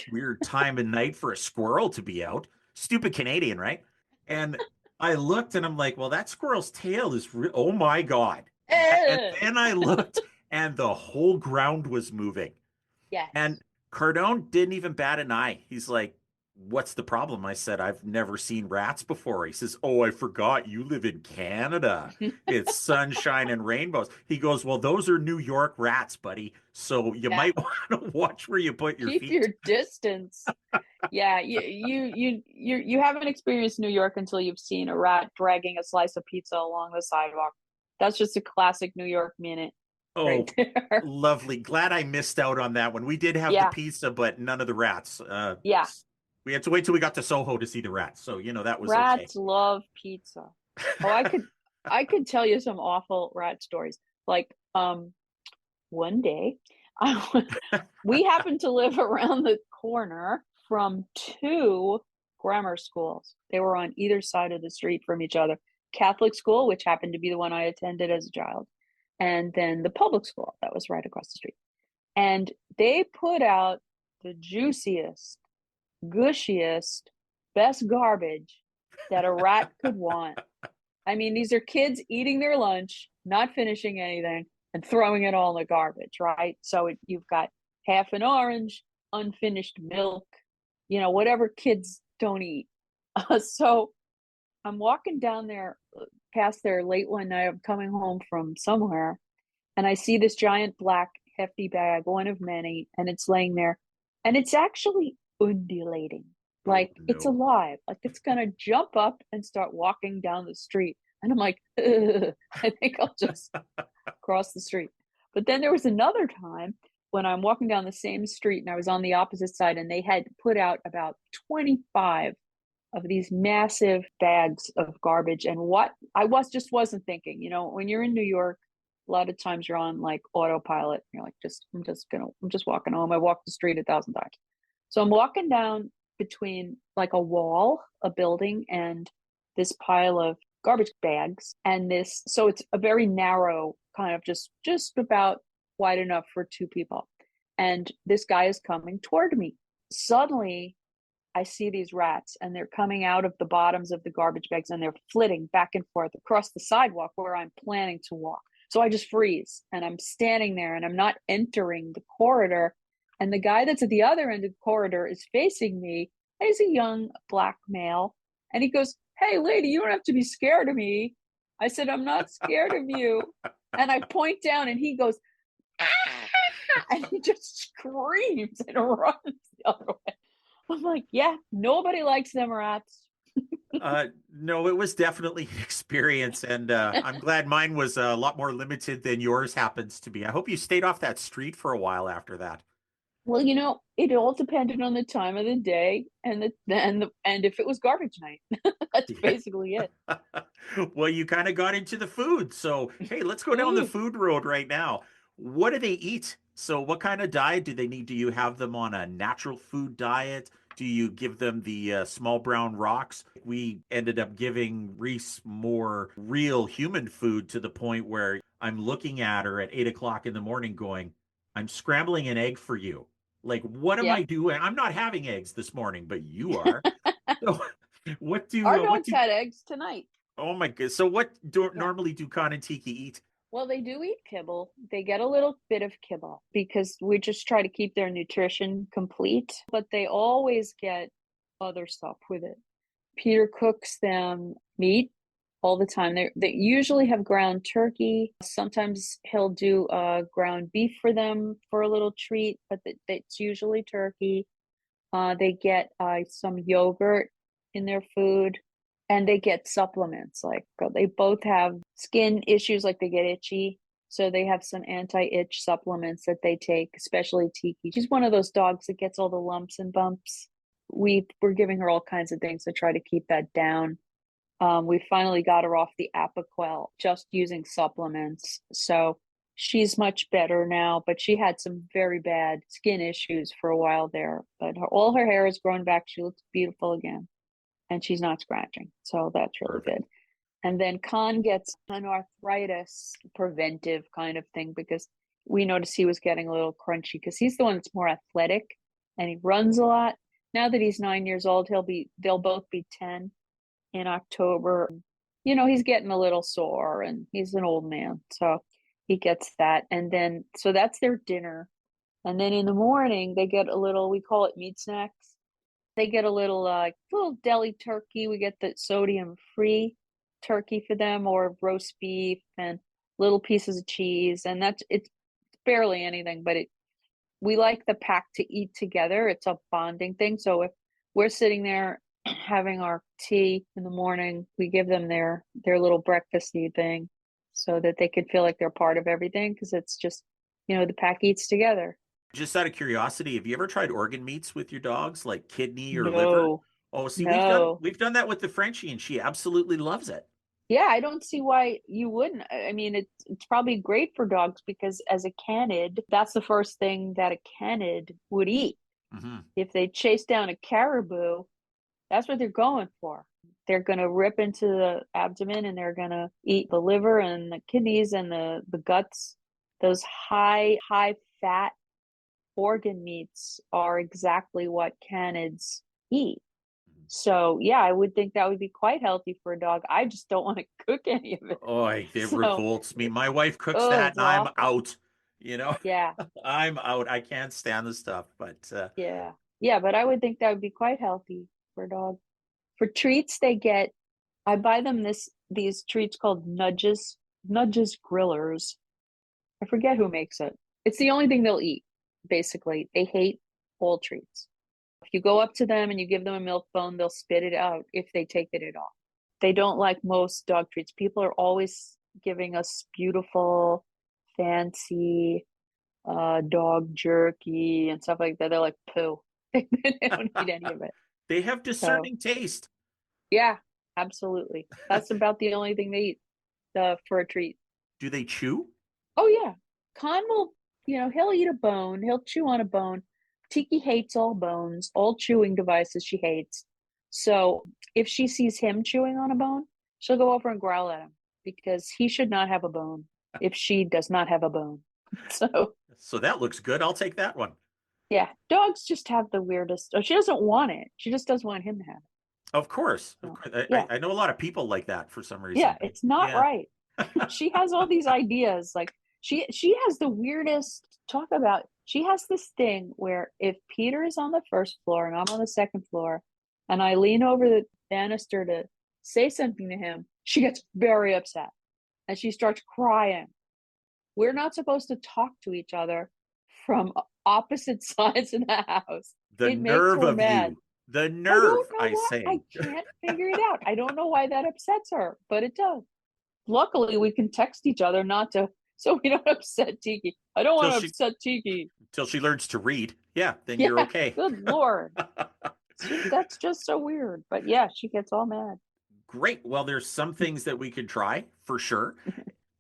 weird time of night for a squirrel to be out. Stupid Canadian, right? And I looked, and I'm like, well, that squirrel's tail is oh my God. And then I looked, and the whole ground was moving. Yes. And Cardone didn't even bat an eye. He's like, what's the problem? I said, I've never seen rats before. He says, oh, I forgot you live in Canada. It's sunshine and rainbows. He goes, well, those are New York rats, buddy. So you might want to watch where you put your feet. Keep your distance. Yeah, you haven't experienced New York until you've seen a rat dragging a slice of pizza along the sidewalk. That's just a classic New York minute. Oh, right there. Lovely. Glad I missed out on that one. We did have the pizza, but none of the rats. Yeah. We had to wait till we got to Soho to see the rats. So, that was Rats okay. love pizza. Oh, I could tell you some awful rat stories. Like, one day, we happened to live around the corner from two grammar schools. They were on either side of the street from each other. Catholic school, which happened to be the one I attended as a child, and then the public school that was right across the street. And they put out the juiciest, gushiest, best garbage that a rat could want. I mean, these are kids eating their lunch, not finishing anything, and throwing it all in the garbage, right? So you've got half an orange, unfinished milk, whatever kids don't eat. So I'm walking down there, past there late one night. I'm coming home from somewhere, and I see this giant black hefty bag, one of many, and it's laying there, and it's actually undulating, like it's alive, like it's gonna jump up and start walking down the street. And I'm like, I think I'll just cross the street. But then there was another time when I'm walking down the same street, and I was on the opposite side, and they had put out about 25 of these massive bags of garbage. And what I wasn't thinking, when you're in New York, a lot of times you're on like autopilot. You're like, I'm just walking home. I walked the street 1,000 times. So I'm walking down between like a wall, a building, and this pile of garbage bags. And so it's a very narrow kind of just about wide enough for two people. And this guy is coming toward me. Suddenly, I see these rats, and they're coming out of the bottoms of the garbage bags, and they're flitting back and forth across the sidewalk where I'm planning to walk. So I just freeze, and I'm standing there, and I'm not entering the corridor. And the guy that's at the other end of the corridor is facing me. He's a young black male. And he goes, hey, lady, you don't have to be scared of me. I said, I'm not scared of you. And I point down, and he goes, ah! And he just screams and runs the other way. I'm like, yeah, nobody likes them rats. No, it was definitely an experience, and I'm glad mine was a lot more limited than yours happens to be. I hope you stayed off that street for a while after that. Well, it all depended on the time of the day and if it was garbage night. That's basically it. Well, you kind of got into the food, so hey, let's go down the food road right now. What do they eat So what kind of diet do they need? Do you have them on a natural food diet? Do you give them the small brown rocks? We ended up giving Reese more real human food to the point where I'm looking at her at 8 o'clock in the morning going, I'm scrambling an egg for you. Like, what am I Yep. doing? I'm not having eggs this morning, but you are. So Our what dogs do, had eggs tonight. oh my God. So what do Yeah. normally do Con and Tiki eat? Well, they do eat kibble. They get a little bit of kibble because we just try to keep their nutrition complete, but they always get other stuff with it. Peter cooks them meat all the time. They usually have ground turkey. Sometimes he'll do ground beef for them for a little treat, but it's usually turkey. They get some yogurt in their food, and they get supplements. Like they both have skin issues, like they get itchy. So they have some anti-itch supplements that they take, especially Tiki. She's one of those dogs that gets all the lumps and bumps. We're giving her all kinds of things to try to keep that down. We finally got her off the Apoquel just using supplements. So she's much better now, but she had some very bad skin issues for a while there. But all her hair has grown back. She looks beautiful again, and she's not scratching. So that's really Perfect. good. And then Khan gets an arthritis preventive kind of thing because we noticed he was getting a little crunchy because he's the one that's more athletic and he runs a lot. Now that he's 9 years old, they'll both be 10 in October. You know, he's getting a little sore and he's an old man. So he gets that. And then, so that's their dinner. And then in the morning, they get a little, we call it meat snacks. They get a little deli turkey. We get the sodium free turkey for them, or roast beef and little pieces of cheese. And it's barely anything, but we like the pack to eat together. It's a bonding thing. So if we're sitting there having our tea in the morning, we give them their little breakfasty thing so that they can feel like they're part of everything, because it's just, the pack eats together. Just out of curiosity, have you ever tried organ meats with your dogs, like kidney or liver? No, Oh, see, no. we've done that with the Frenchie, and she absolutely loves it. Yeah, I don't see why you wouldn't. I mean, it's probably great for dogs because as a canid, that's the first thing that a canid would eat. Hmm. If they chase down a caribou, that's what they're going for. They're going to rip into the abdomen and they're going to eat the liver and the kidneys and the guts. Those high fat organ meats are exactly what canids eat. So yeah, I would think that would be quite healthy for a dog. I just don't want to cook any of it. Oh, it So, revolts me. My wife cooks oh, that, it's and I'm awful. out. You know, Yeah, I'm out. I can't stand the stuff. But yeah, yeah. But I would think that would be quite healthy for a dog. For treats, I buy them these treats called Nudges Grillers. I forget who makes it. It's the only thing they'll eat, basically. They hate all treats. If you go up to them and you give them a milk bone, they'll spit it out if they take it at all. They don't like most dog treats. People are always giving us beautiful, fancy dog jerky and stuff like that. They're like poo. They don't eat any of it. they have So discerning taste. yeah, absolutely. That's about the only thing they eat for a treat. Do they chew? Oh yeah. Khan will, he'll eat a bone. He'll chew on a bone. Tiki hates all bones, all chewing devices she hates. So if she sees him chewing on a bone, she'll go over and growl at him because he should not have a bone if she does not have a bone. So So that looks good. I'll take that one. yeah, dogs just have the weirdest. Oh, she doesn't want it. She just doesn't want him to have it. Of course, of So course. yeah, I know a lot of people like that for some yeah, reason. it's not Yeah. right. She has all these ideas. Like she has the weirdest talk about. She has this thing where if Peter is on the first floor and I'm on the second floor, and I lean over the banister to say something to him, she gets very upset and she starts crying. We're not supposed to talk to each other from opposite sides of the house. The It makes nerve her of mad. you. The I nerve, don't know I why. I say. can't figure it out. I don't know why that upsets her, but it does. Luckily, we can text each other not to, so we don't upset Tiki. I don't Till want to she upset Tiki. till she learns to read. Yeah, then you're Yeah, okay. good Lord. That's just so weird. But yeah, she gets all mad. Great. Well, there's some things that we could try for sure.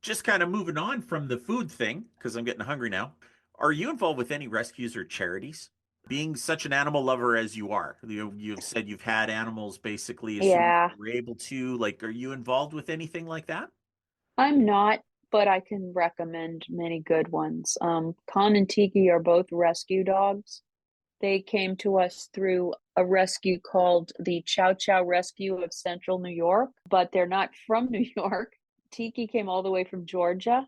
Just kind of moving on from the food thing, because I'm getting hungry now. Are you involved with any rescues or charities? Being such an animal lover as you are, you've said you've had animals basically as soon as Yeah, you were able to. Like, are you involved with anything like that? I'm not, but I can recommend many good ones. Con and Tiki are both rescue dogs. They came to us through a rescue called the Chow Chow Rescue of Central New York, but they're not from New York. Tiki came all the way from Georgia,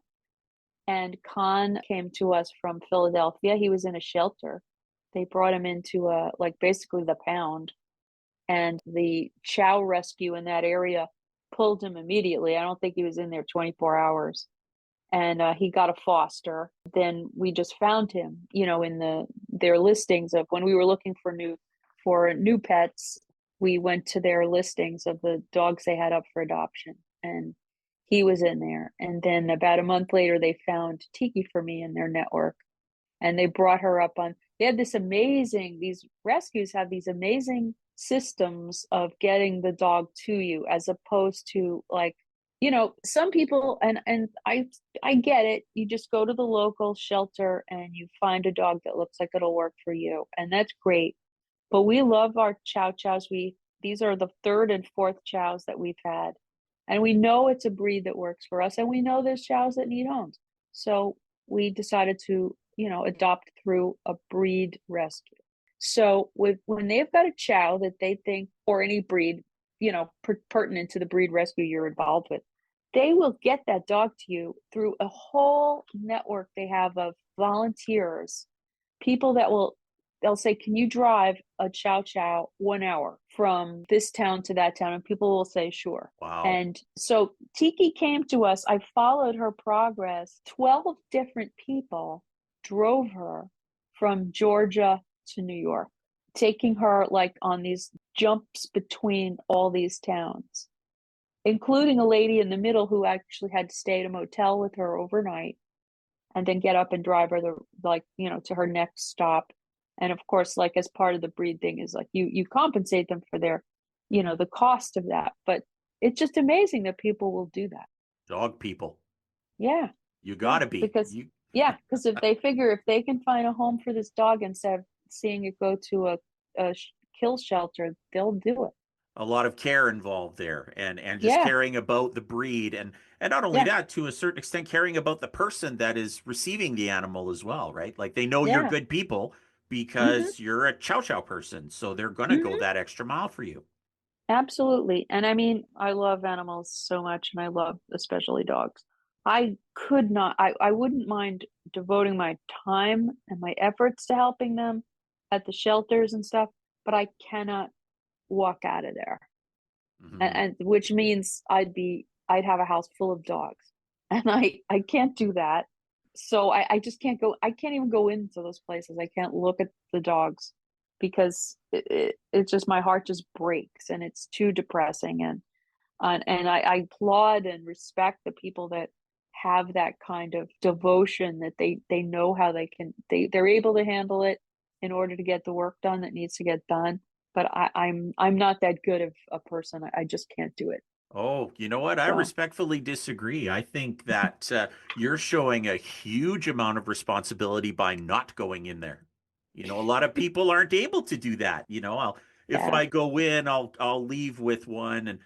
and Khan came to us from Philadelphia. He was in a shelter. They brought him into like basically the pound, and the Chow rescue in that area pulled him immediately. I don't think he was in there 24 hours. And he got a foster. Then we just found him, in their listings of when we were looking for new pets. We went to their listings of the dogs they had up for adoption, and he was in there. And then about a month later, they found Tiki for me in their network, and they brought her up on. They had these rescues have these amazing systems of getting the dog to you, as opposed to like, some people, and I get it. You just go to the local shelter and you find a dog that looks like it'll work for you, and that's great. But we love our chow chows. These are the third and fourth chows that we've had, and we know it's a breed that works for us, and we know there's chows that need homes. So we decided to, adopt through a breed rescue. So when they've got a chow that they think, or any breed, pertinent to the breed rescue you're involved with, they will get that dog to you through a whole network they have of volunteers, people they'll say, can you drive a chow chow 1 hour from this town to that town? And people will say, sure. Wow. And so Tiki came to us. I followed her progress. 12 different people drove her from Georgia to New York, taking her like on these jumps between all these towns, including a lady in the middle who actually had to stay at a motel with her overnight and then get up and drive her to her next stop. And of course, like as part of the breed thing is like you compensate them for their, the cost of that. But it's just amazing that people will do that. Dog people. Yeah. You Yeah. gotta be. Because if they figure if they can find a home for this dog instead of seeing it go to a kill shelter, they'll do it. A lot of care involved there, and just Yeah. caring about the breed, and not only Yeah. that, to a certain extent caring about the person that is receiving the animal as well, right? Like they know you're Yeah. good people Hmm. because you're a chow chow person, so they're gonna go Hmm. that extra mile for you. Absolutely. And I mean, I love animals so much, and I love especially dogs. I wouldn't mind devoting my time and my efforts to helping them at the shelters and stuff, but I cannot walk out of there. Hmm. And which means I'd have a house full of dogs. And I can't do that. So I just can't go. I can't even go into those places. I can't look at the dogs because it's just my heart just breaks, and it's too depressing. And I applaud and respect the people that have that kind of devotion, that they know how they're able to handle it in order to get the work done that needs to get done. But I'm not that good of a person. I just can't do it. Oh, you know what? I So respectfully disagree. I think that you're showing a huge amount of responsibility by not going in there. A lot of people aren't able to do that. If yeah. I go in, I'll leave with one,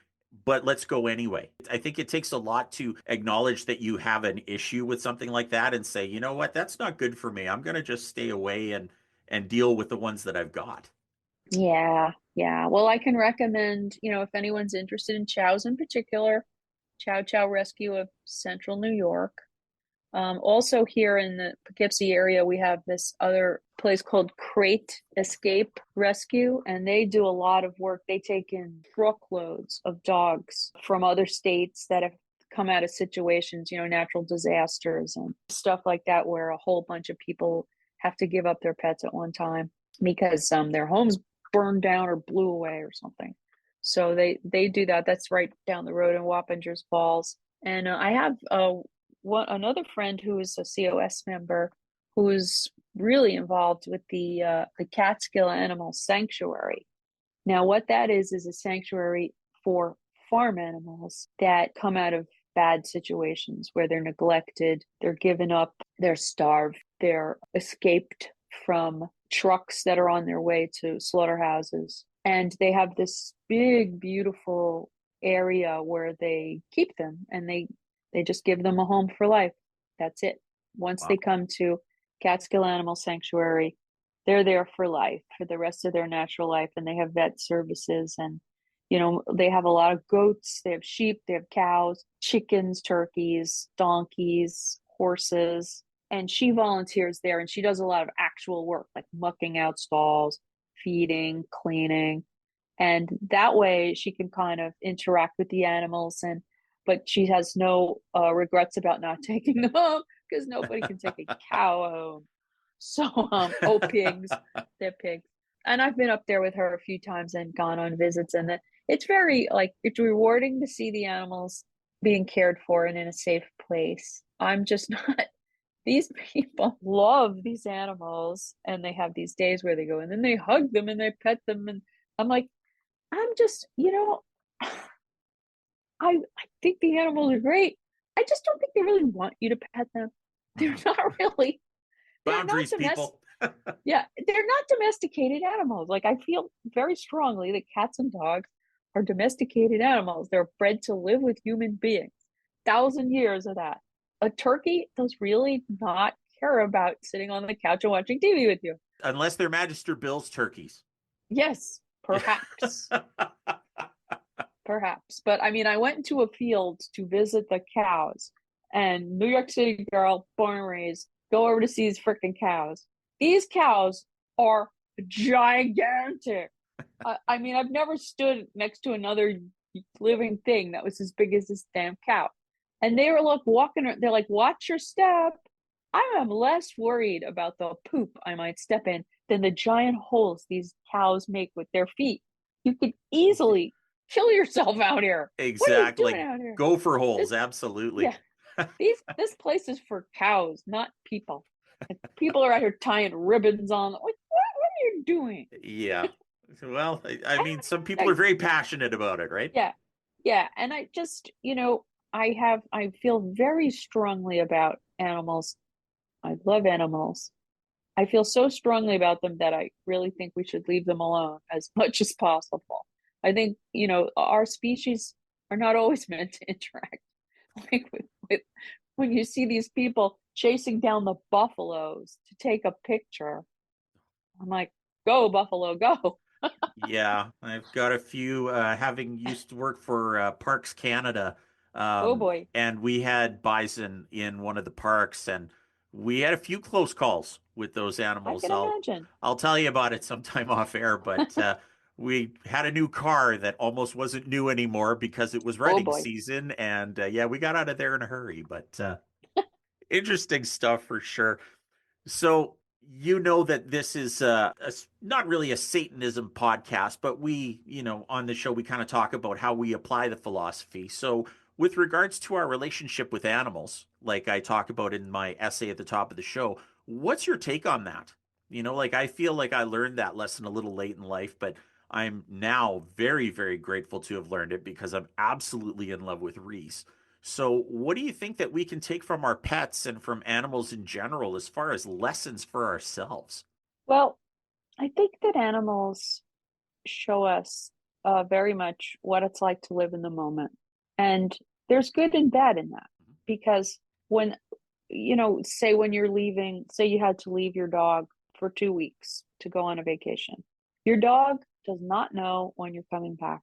but let's go anyway. I think it takes a lot to acknowledge that you have an issue with something like that and say, you know what, that's not good for me. I'm going to just stay away and deal with the ones that I've got. Yeah, yeah. Well, I can recommend, if anyone's interested in chows in particular, Chow Chow Rescue of Central New York. Also here in the Poughkeepsie area, we have this other place called Crate Escape Rescue, and they do a lot of work. They take in truckloads of dogs from other states that have come out of situations, natural disasters and stuff like that, where a whole bunch of people have to give up their pets at one time because their homes burned down or blew away or something. So they do that. That's right down the road in Wappingers Falls. And I have another friend who is a COS member who's really involved with the Catskill Animal Sanctuary. Now, what that is a sanctuary for farm animals that come out of bad situations where they're neglected, they're given up, they're starved. They're escaped from trucks that are on their way to slaughterhouses. And they have this big, beautiful area where they keep them, and they just give them a home for life. That's it. Once Wow. they come to Catskill Animal Sanctuary, they're there for life, for the rest of their natural life. And they have vet services, and they have a lot of goats, they have sheep, they have cows, chickens, turkeys, donkeys, horses. And she volunteers there, and she does a lot of actual work, like mucking out stalls, feeding, cleaning. And that way she can kind of interact with the animals, but she has no regrets about not taking them home, because nobody can take a cow home. So pigs, they're pigs. And I've been up there with her a few times and gone on visits, and it's very, like, it's rewarding to see the animals being cared for and in a safe place. I'm just not. These people love these animals, and they have these days where they go and then they hug them and they pet them, and I'm like, I'm just, I think the animals are great. I just don't think they really want you to pet them. They're not really. They're not Boundaries, people. Yeah, they're not domesticated animals. Like, I feel very strongly that cats and dogs are domesticated animals. They're bred to live with human beings. 1,000 years of that. A turkey does really not care about sitting on the couch and watching TV with you. Unless they're Magister Bill's turkeys. Yes, perhaps. Perhaps. But I mean, I went into a field to visit the cows, and New York City girl, born and raised, go over to see these freaking cows. These cows are gigantic. I mean, I've never stood next to another living thing that was as big as this damn cow. And they were like walking, they're like, watch your step. I am less worried about the poop I might step in than the giant holes these cows make with their feet. You could easily kill yourself out here. What are you Exactly. doing out here? Gopher holes, absolutely. Yeah. This place is for cows, not people. And people are out here tying ribbons on. What are you doing? Yeah. Well, I mean, some people are very passionate about it, right? Yeah. Yeah. And I just, I feel very strongly about animals. I love animals. I feel so strongly about them that I really think we should leave them alone as much as possible. I think, our species are not always meant to interact. Like with when you see these people chasing down the buffaloes to take a picture, I'm like, go buffalo, go. Yeah, I've got a few, having used to work for Parks Canada, Oh boy. and we had bison in one of the parks, and we had a few close calls with those I animals. can imagine. I'll tell you about it sometime off air, but we had a new car that almost wasn't new anymore because it was Oh rutting boy. season, and yeah, we got out of there in a hurry. But interesting stuff for sure. So you know that this is not really a Satanism podcast, but we, on the show, we kind of talk about how we apply the philosophy. So with regards to our relationship with animals, like I talk about in my essay at the top of the show, what's your take on that? Like I feel like I learned that lesson a little late in life, but I'm now very, very grateful to have learned it because I'm absolutely in love with Reese. So, what do you think that we can take from our pets and from animals in general as far as lessons for ourselves? Well, I think that animals show us very much what it's like to live in the moment. And there's good and bad in that, because when, say when you're leaving, say you had to leave your dog for 2 weeks to go on a vacation, your dog does not know when you're coming back.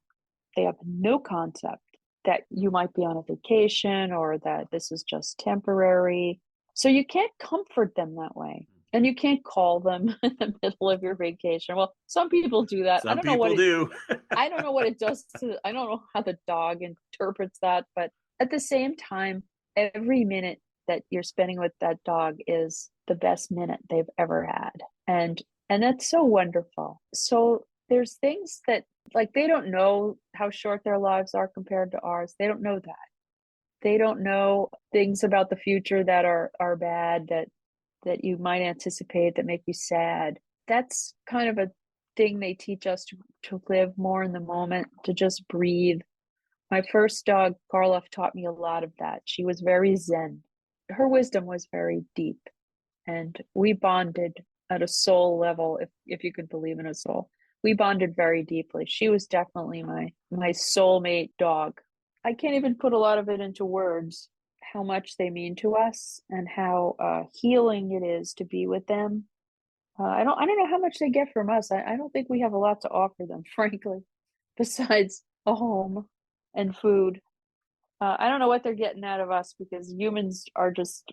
They have no concept that you might be on a vacation or that this is just temporary. So you can't comfort them that way. And you can't call them in the middle of your vacation. Well, some people do that. Some people do. I don't know what it does I don't know how the dog interprets that, but at the same time, every minute that you're spending with that dog is the best minute they've ever had. And that's so wonderful. So there's things that, like, they don't know how short their lives are compared to ours. They don't know that. They don't know things about the future that are bad, that you might anticipate, that make you sad. That's kind of a thing they teach us to live more in the moment, to just breathe. My first dog, Karloff, taught me a lot of that. She was very zen. Her wisdom was very deep. and we bonded at a soul level, if you could believe in a soul. We bonded very deeply. She was definitely my soulmate dog. I can't even put a lot of it into words, how much they mean to us and how healing it is to be with them. I don't know how much they get from us. I don't think we have a lot to offer them, frankly, besides a home and food. I don't know what they're getting out of us, because humans are just,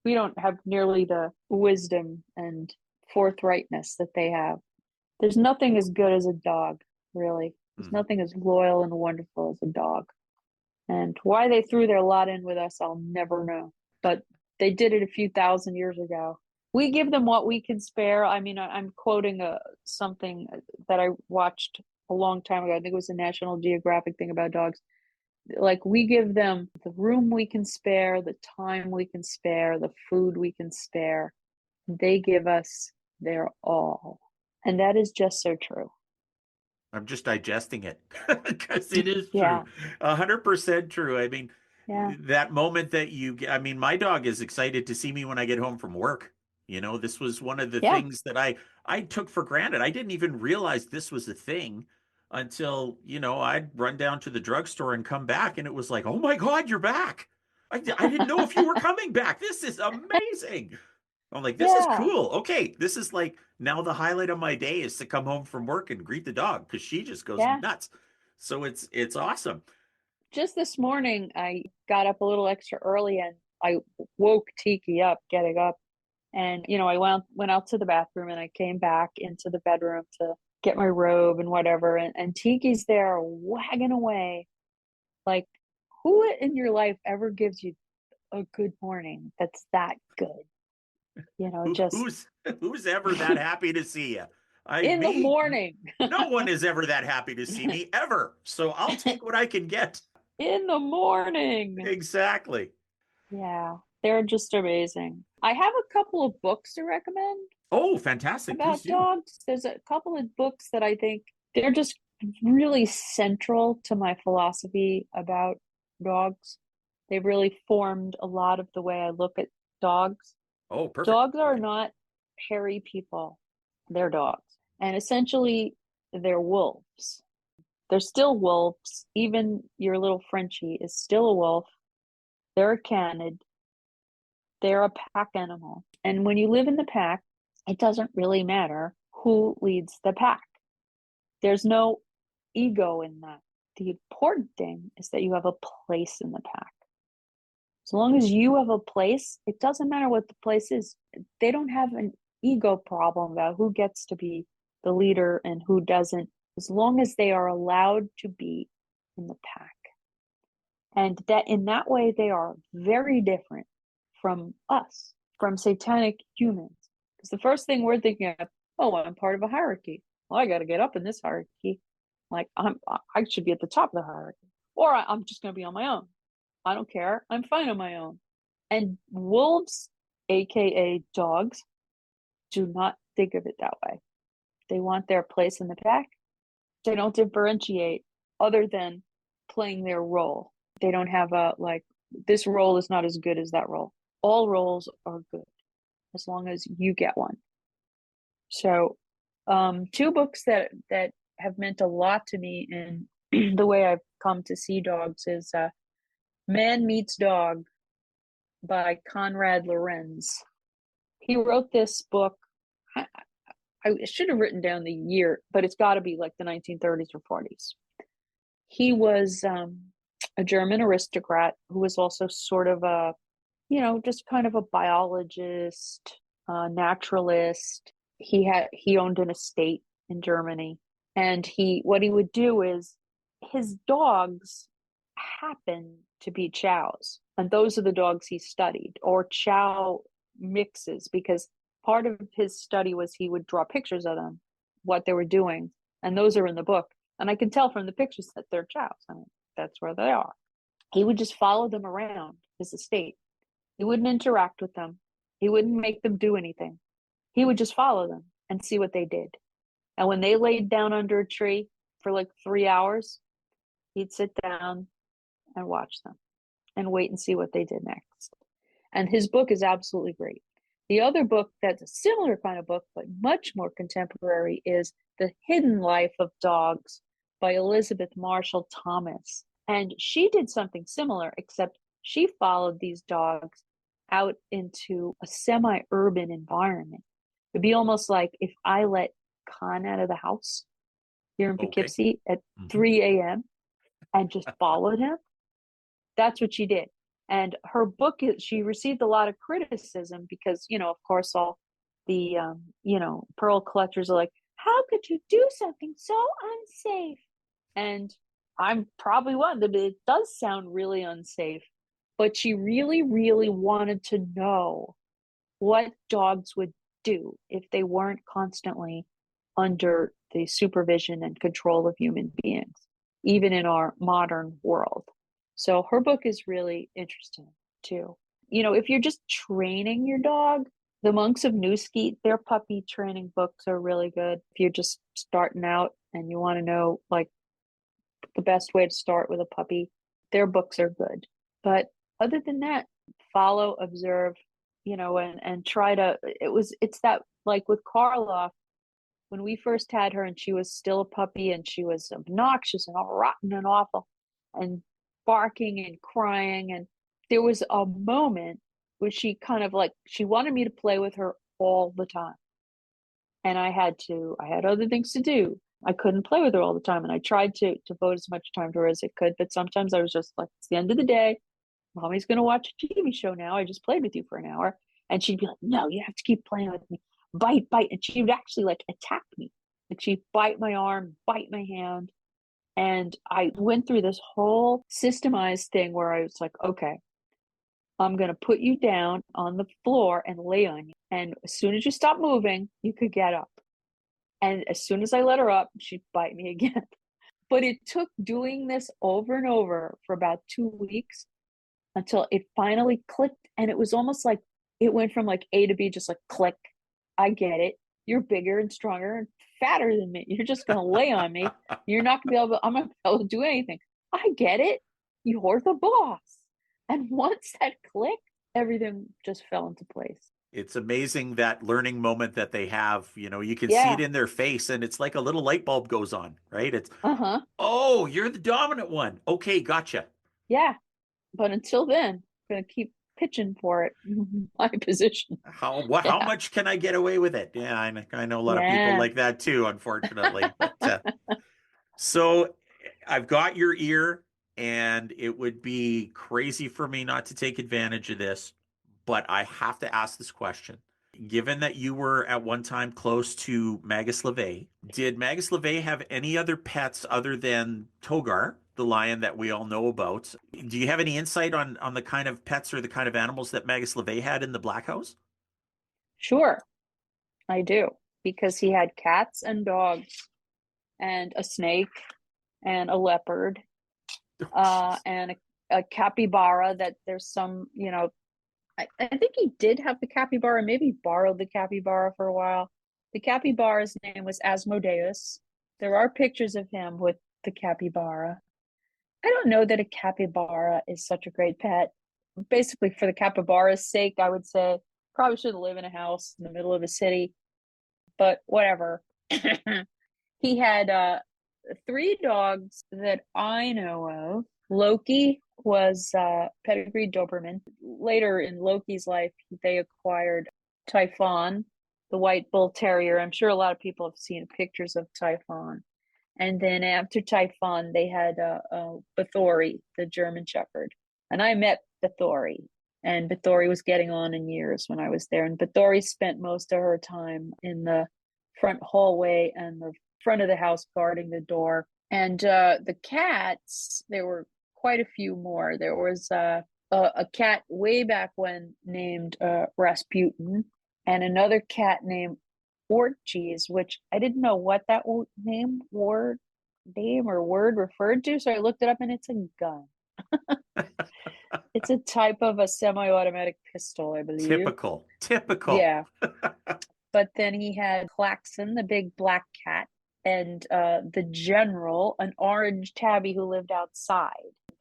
we don't have nearly the wisdom and forthrightness that they have. There's nothing as good as a dog, really. There's nothing as loyal and wonderful as a dog. And why they threw their lot in with us, I'll never know. But they did it a few thousand years ago. We give them what we can spare. I mean, I'm quoting something that I watched a long time ago. I think it was a National Geographic thing about dogs. Like, we give them the room we can spare, the time we can spare, the food we can spare. They give us their all. And that is just so true. I'm just digesting it because it is Yeah. true. 100% true. I mean, Yeah. that moment that I mean, my dog is excited to see me when I get home from work. This was one of the Yeah. things that I took for granted. I didn't even realize this was a thing until, I'd run down to the drugstore and come back, and it was like, oh my God, you're back. I didn't know if you were coming back. This is amazing. I'm like, this is Yeah. cool. Okay, this is like now the highlight of my day is to come home from work and greet the dog because she just goes Yeah. nuts. So it's awesome. Just this morning, I got up a little extra early and I woke Tiki up, getting up. And, I went out to the bathroom and I came back into the bedroom to get my robe and whatever. And Tiki's there wagging away. Like, who in your life ever gives you a good morning that's that good? Just Who's ever that happy to see you? in the Me. morning. No one is ever that happy to see me ever. So I'll take what I can get. In the morning. Exactly. Yeah, they're just amazing. I have a couple of books to recommend Oh, fantastic. Please about do. dogs. There's a couple of books that I think they're just really central to my philosophy about dogs. They've really formed a lot of the way I look at dogs. Oh, perfect. Dogs are Okay. not hairy people, they're dogs. And essentially, they're wolves. They're still wolves. Even your little Frenchie is still a wolf. They're a canid. They're a pack animal. And when you live in the pack, it doesn't really matter who leads the pack. There's no ego in that. The important thing is that you have a place in the pack. As long as you have a place, it doesn't matter what the place is. They don't have an ego problem about who gets to be the leader and who doesn't, as long as they are allowed to be in the pack. And that in that way, they are very different from us, from satanic humans. Because the first thing we're thinking of, oh, I'm part of a hierarchy. Well, I got to get up in this hierarchy. Like I should be at the top of the hierarchy, or I'm just going to be on my own. I don't care. I'm fine on my own. And wolves, aka dogs, do not think of it that way. They want their place in the pack. They don't differentiate other than playing their role. They don't have this role is not as good as that role. All roles are good as long as you get one. So, two books that have meant a lot to me in the way I've come to see dogs is Man Meets Dog by Conrad Lorenz. He wrote this book. I should have written down the year, but it's got to be like the 1930s or 40s. He was a German aristocrat who was also sort of just kind of a biologist, naturalist. He owned an estate in Germany, and what he would do is his dogs happen to be chows, and those are the dogs he studied, or chow mixes, because part of his study was he would draw pictures of them, what they were doing, and those are in the book. And I can tell from the pictures that they're chows. I mean, that's where they are. He would just follow them around his estate. He wouldn't interact with them. He wouldn't make them do anything. He would just follow them and see what they did. And when they laid down under a tree for like 3 hours, he'd sit down and watch them and wait and see what they did next. And his book is absolutely great. The other book that's a similar kind of book, but much more contemporary, is The Hidden Life of Dogs by Elizabeth Marshall Thomas. And she did something similar, except she followed these dogs out into a semi-urban environment. It'd be almost like if I let Khan out of the house here in Okay. Poughkeepsie at 3 a.m. and just followed him. That's what she did. And her book, she received a lot of criticism because, of course, all the, pearl collectors are like, how could you do something so unsafe? And I'm probably one of them. It does sound really unsafe. But she really, really wanted to know what dogs would do if they weren't constantly under the supervision and control of human beings, even in our modern world. So her book is really interesting too. If you're just training your dog, the Monks of Newskeet, their puppy training books are really good. If you're just starting out and you want to know like the best way to start with a puppy, their books are good. But other than that, follow, observe, and try to, it's that, like with Karloff, when we first had her and she was still a puppy and she was obnoxious and all rotten and awful and barking and crying. And there was a moment where she kind of like, she wanted me to play with her all the time. And I had other things to do. I couldn't play with her all the time. And I tried to devote as much time to her as I could. But sometimes I was just like, it's the end of the day. Mommy's going to watch a TV show now. I just played with you for an hour. And she'd be like, no, you have to keep playing with me. Bite. And she would actually like attack me. Like she'd bite my arm, bite my hand. And I went through this whole systemized thing where I was like, okay, I'm going to put you down on the floor and lay on you. And as soon as you stop moving, you could get up. And as soon as I let her up, she'd bite me again. But it took doing this over and over for about 2 weeks until it finally clicked. And it was almost like it went from like A to B, just like click. I get it. You're bigger and stronger and fatter than me. You're just going to lay on me. I'm not going to be able to do anything. I get it. You're the boss. And once that clicked, everything just fell into place. It's amazing that learning moment that they have. You can see Yeah. it in their face and it's like a little light bulb goes on, right? It's, Uh-huh. oh, you're the dominant one. Okay, gotcha. Yeah. But until then, I'm going to keep pitching for it. My position. How much can I get away with it? Yeah, I know a lot of people Yeah. like that too, unfortunately. So I've got your ear, and it would be crazy for me not to take advantage of this, but I have to ask this question. Given that you were at one time close to Magus LeVay, did Magus LeVay have any other pets other than Togar, the lion that we all know about? Do you have any insight on the kind of pets or the kind of animals that Magus LeVay had in the Black House? Sure, I do. Because he had cats and dogs and a snake and a leopard and a capybara that there's some, I think he did have the capybara, maybe borrowed the capybara for a while. The capybara's name was Asmodeus. There are pictures of him with the capybara. I don't know that a capybara is such a great pet. Basically, for the capybara's sake, I would say probably should live in a house in the middle of a city, but whatever. He had 3 dogs that I know of. Loki was pedigreed Doberman. Later in Loki's life, they acquired Typhon, the white bull terrier. I'm sure a lot of people have seen pictures of Typhon. And then after Typhon, they had Bathory, the German Shepherd. And I met Bathory. And Bathory was getting on in years when I was there. And Bathory spent most of her time in the front hallway and the front of the house guarding the door. And the cats, there were quite a few more. There was a cat way back when named Rasputin, and another cat named Orchies, which I didn't know what that name or word referred to. So I looked it up, and it's a gun. It's a type of a semi-automatic pistol, I believe. Typical. Yeah. But then he had Klaxon, the big black cat, and the general, an orange tabby who lived outside.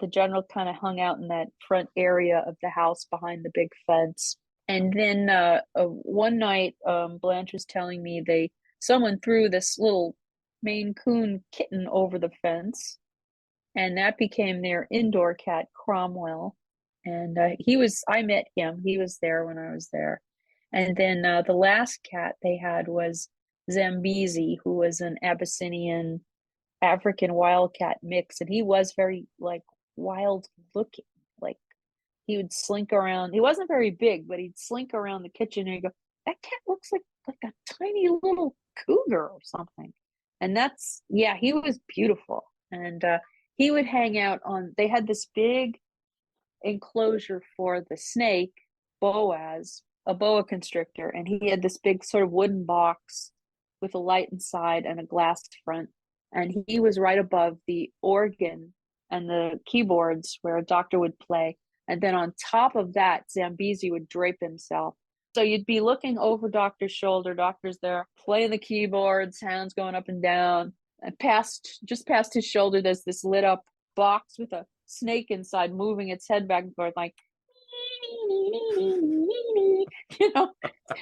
The general kind of hung out in that front area of the house behind the big fence. And then one night, Blanche was telling me someone threw this little Maine Coon kitten over the fence, and that became their indoor cat, Cromwell. And I met him. He was there when I was there. And then the last cat they had was Zambezi, who was an Abyssinian African wildcat mix, and he was very like wild looking. Like he would slink around. He wasn't very big, but he'd slink around the kitchen and he'd go, "That cat looks like a tiny little cougar or something." And yeah, he was beautiful. And he would hang out they had this big enclosure for the snake, Boaz, a boa constrictor, and he had this big sort of wooden box with a light inside and a glass front. And he was right above the organ and the keyboards where a doctor would play. And then on top of that, Zambezi would drape himself. So you'd be looking over Doctor's shoulder. Doctor's there playing the keyboards, hands going up and down. And just past his shoulder, there's this lit up box with a snake inside moving its head back and forth like, you know.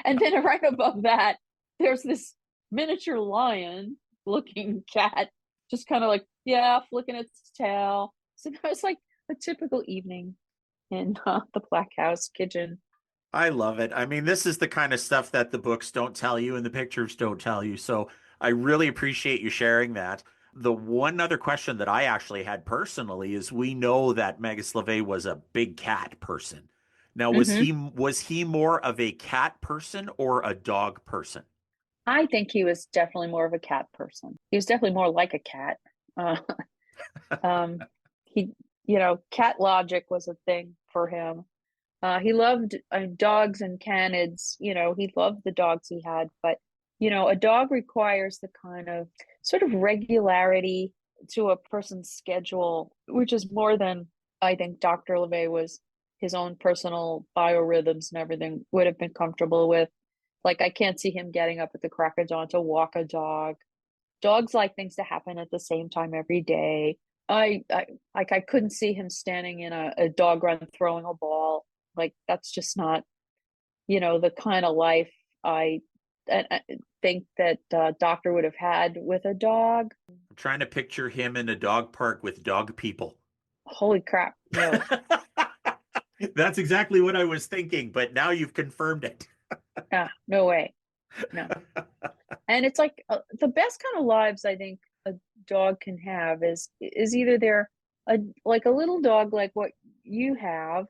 And then right above that, there's this miniature lion looking cat just kind of like, yeah, flicking its tail. So that was like a typical evening in the Black House kitchen. I love it. I mean, this is the kind of stuff that the books don't tell you and the pictures don't tell you. So I really appreciate you sharing that. The one other question that I actually had personally is we know that Magus LeVay was a big cat person. Now, was he more of a cat person or a dog person? I think he was definitely more of a cat person. He was definitely more like a cat. Uh, um, cat logic was a thing for him. He loved dogs and canids. He loved the dogs he had, but a dog requires the kind of sort of regularity to a person's schedule, which is more than I think Dr. LeVay was his own personal biorhythms and everything would have been comfortable with. Like, I can't see him getting up at the crack of dawn to walk a dog. Dogs like things to happen at the same time every day. I couldn't see him standing in a dog run throwing a ball. Like, that's just not, the kind of life I think that Doctor would have had with a dog. I'm trying to picture him in a dog park with dog people. Holy crap, no. That's exactly what I was thinking, but now you've confirmed it. No way. No. And it's like the best kind of lives I think a dog can have is either they're like a little dog like what you have,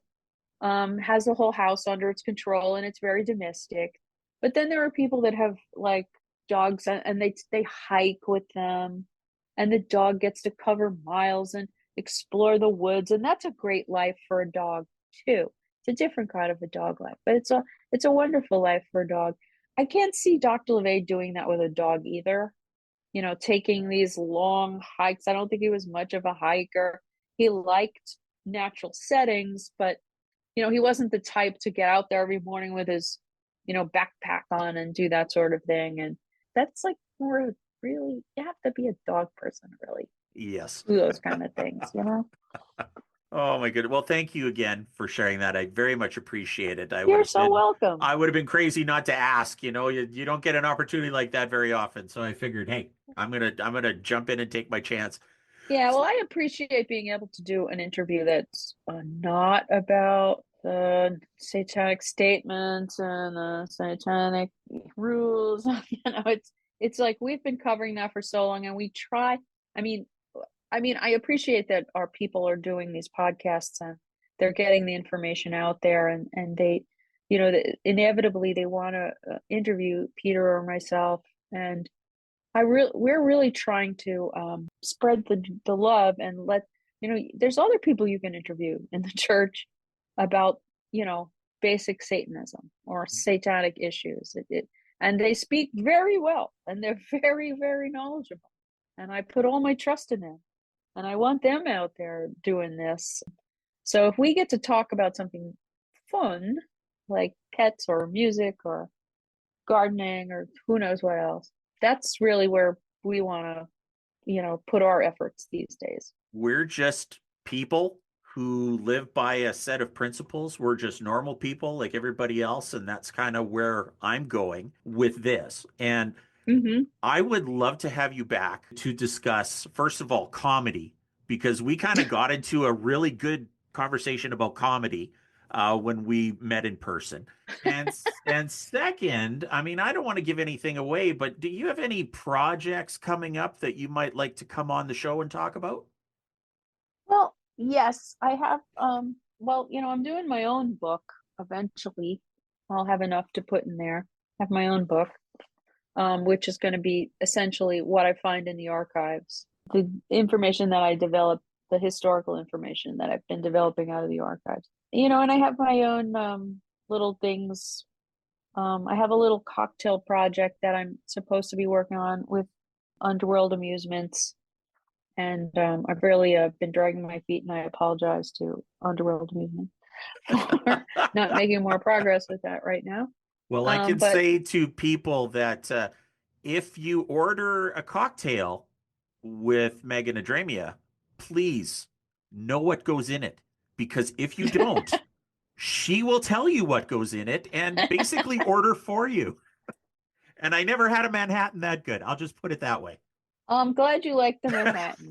has the whole house under its control and it's very domestic. But then there are people that have like dogs and they hike with them, and the dog gets to cover miles and explore the woods, and that's a great life for a dog too. It's a different kind of a dog life, but it's a wonderful life for a dog. I can't see Dr. LeVay doing that with a dog either. Taking these long hikes. I don't think he was much of a hiker. He liked natural settings, but he wasn't the type to get out there every morning with his, backpack on and do that sort of thing. And that's like more really, you have to be a dog person, really. Yes. Do those kind of things, Oh my goodness. Well, thank you again for sharing that. I very much appreciate it. You're so welcome. I would have been crazy not to ask. You don't get an opportunity like that very often. So I figured, hey, I'm gonna jump in and take my chance. Yeah, well, I appreciate being able to do an interview that's not about the satanic statements and the satanic rules. It's like we've been covering that for so long, and we try. I appreciate that our people are doing these podcasts and they're getting the information out there, and they, inevitably they want to interview Peter or myself, and we're really trying to spread the love and let there's other people you can interview in the church about basic Satanism or satanic issues. And they speak very well, and they're very, very knowledgeable, and I put all my trust in them, and I want them out there doing this. So if we get to talk about something fun like pets or music or gardening or who knows what else, that's really where we want to put our efforts these days. We're just people who live by a set of principles. We're just normal people like everybody else. And that's kind of where I'm going with this. And Hmm. I would love to have you back to discuss, first of all, comedy, because we kind of got into a really good conversation about comedy when we met in person. And second, I mean, I don't want to give anything away, but do you have any projects coming up that you might like to come on the show and talk about? Well, yes, I have. Well, I'm doing my own book eventually. I'll have enough to put in there. Have my own book, which is going to be essentially what I find in the archives, the information that I develop, the historical information that I've been developing out of the archives. And I have my own little things. I have a little cocktail project that I'm supposed to be working on with Underworld Amusements. And I've really been dragging my feet, and I apologize to Underworld Amusement for not making more progress with that right now. Well, I can But say to people that if you order a cocktail with Maga Nadramia, please know what goes in it. Because if you don't, she will tell you what goes in it and basically order for you. And I never had a Manhattan that good. I'll just put it that way. I'm glad you like the Manhattan.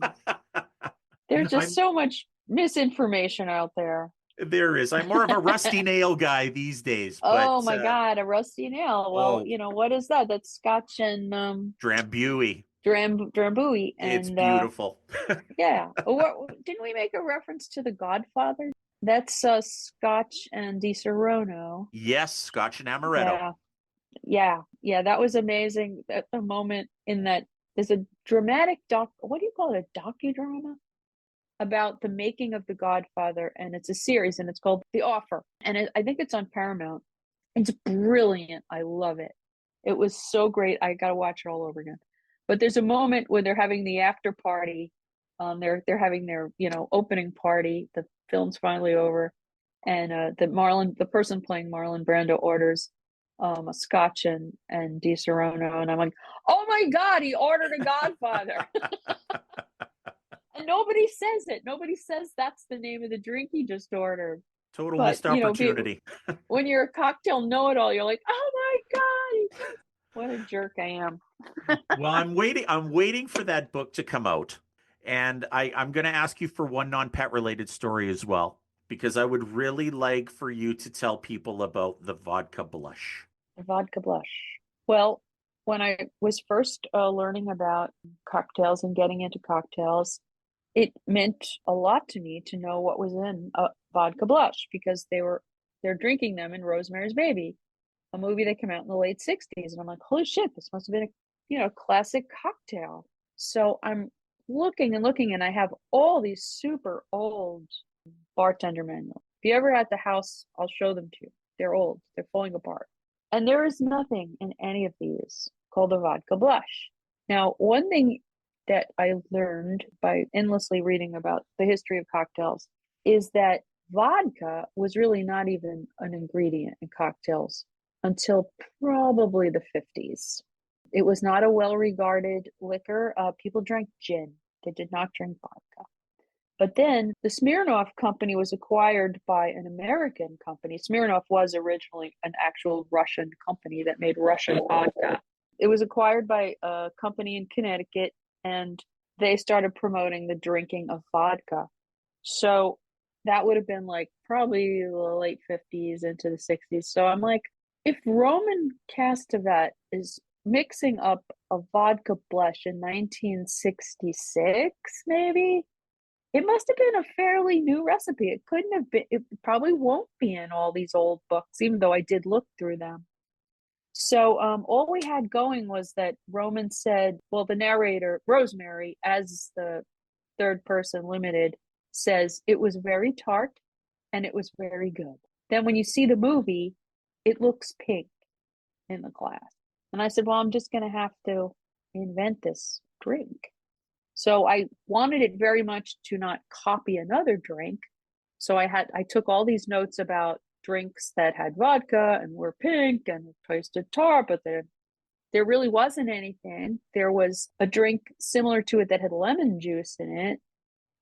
There's just I'm so much misinformation out there. there is. I'm more of a rusty nail guy these days, but Oh my God, a rusty nail. Well, oh, what is that? That's Scotch and Drambuie. Drambuie. It's And beautiful. yeah. Didn't we make a reference to The Godfather? That's Scotch and Di Serono. Yes, Scotch and amaretto. Yeah. Yeah, that was amazing. At the moment in that there's a dramatic what do you call it? A docudrama about the making of The Godfather, and it's a series, and it's called The Offer, and I think it's on Paramount. It's brilliant. I love it. It was so great. I got to watch it all over again. But there's a moment where they're having the after party. They're having their opening party. The film's finally over, and the person playing Marlon Brando orders a scotch and Di Serono, and I'm like, oh my God, he ordered a Godfather. And nobody says it. Nobody says that's the name of the drink he just ordered. Total But missed opportunity. when you're a cocktail know-it-all, you're like, oh my God, what a jerk I am. Well, I'm waiting. I'm waiting for that book to come out, and I'm going to ask you for one non-pet related story as well, because I would really like for you to tell people about the vodka blush. The vodka blush. Well, when I was first learning about cocktails and getting into cocktails, it meant a lot to me to know what was in a vodka blush because they're drinking them in Rosemary's Baby, a movie that came out in the late 60s. And I'm like, holy shit, this must have been a classic cocktail. So I'm looking and looking, and I have all these super old bartender manuals. If you ever at the house, I'll show them to you. They're old, they're falling apart. And there is nothing in any of these called a vodka blush. Now, one thing that I learned by endlessly reading about the history of cocktails is that vodka was really not even an ingredient in cocktails until probably the 50s. It was not a well-regarded liquor. People drank gin. They did not drink vodka. But then the Smirnoff company was acquired by an American company. Smirnoff was originally an actual Russian company that made Russian vodka. It was acquired by a company in Connecticut, and they started promoting the drinking of vodka. So that would have been like probably the late 50s into the 60s. So I'm like, if Roman Castevet is mixing up a vodka blush in 1966, maybe it must have been a fairly new recipe. It couldn't have been, it probably won't be in all these old books, even though I did look through them. So all we had going was that Roman said, well, the narrator, Rosemary, as the third person limited, says it was very tart and it was very good. Then when you see the movie, it looks pink in the glass. And I said, well, I'm just going to have to invent this drink. So I wanted it very much to not copy another drink. So I took all these notes about drinks that had vodka and were pink and tasted tart, but there really wasn't anything. There was a drink similar to it that had lemon juice in it,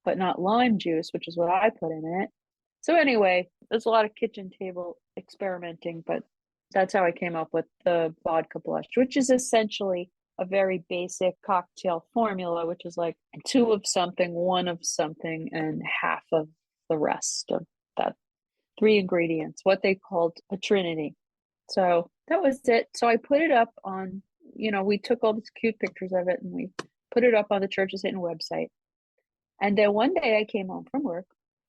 but not lime juice, which is what I put in it. So anyway, there's a lot of kitchen table experimenting, but that's how I came up with the vodka blush, which is essentially a very basic cocktail formula, which is like 2 of something, 1 of something, and half of the rest of that 3 ingredients, what they called a trinity. So that was it. So I put it up on, we took all these cute pictures of it and we put it up on the Church of Satan website. And then one day I came home from work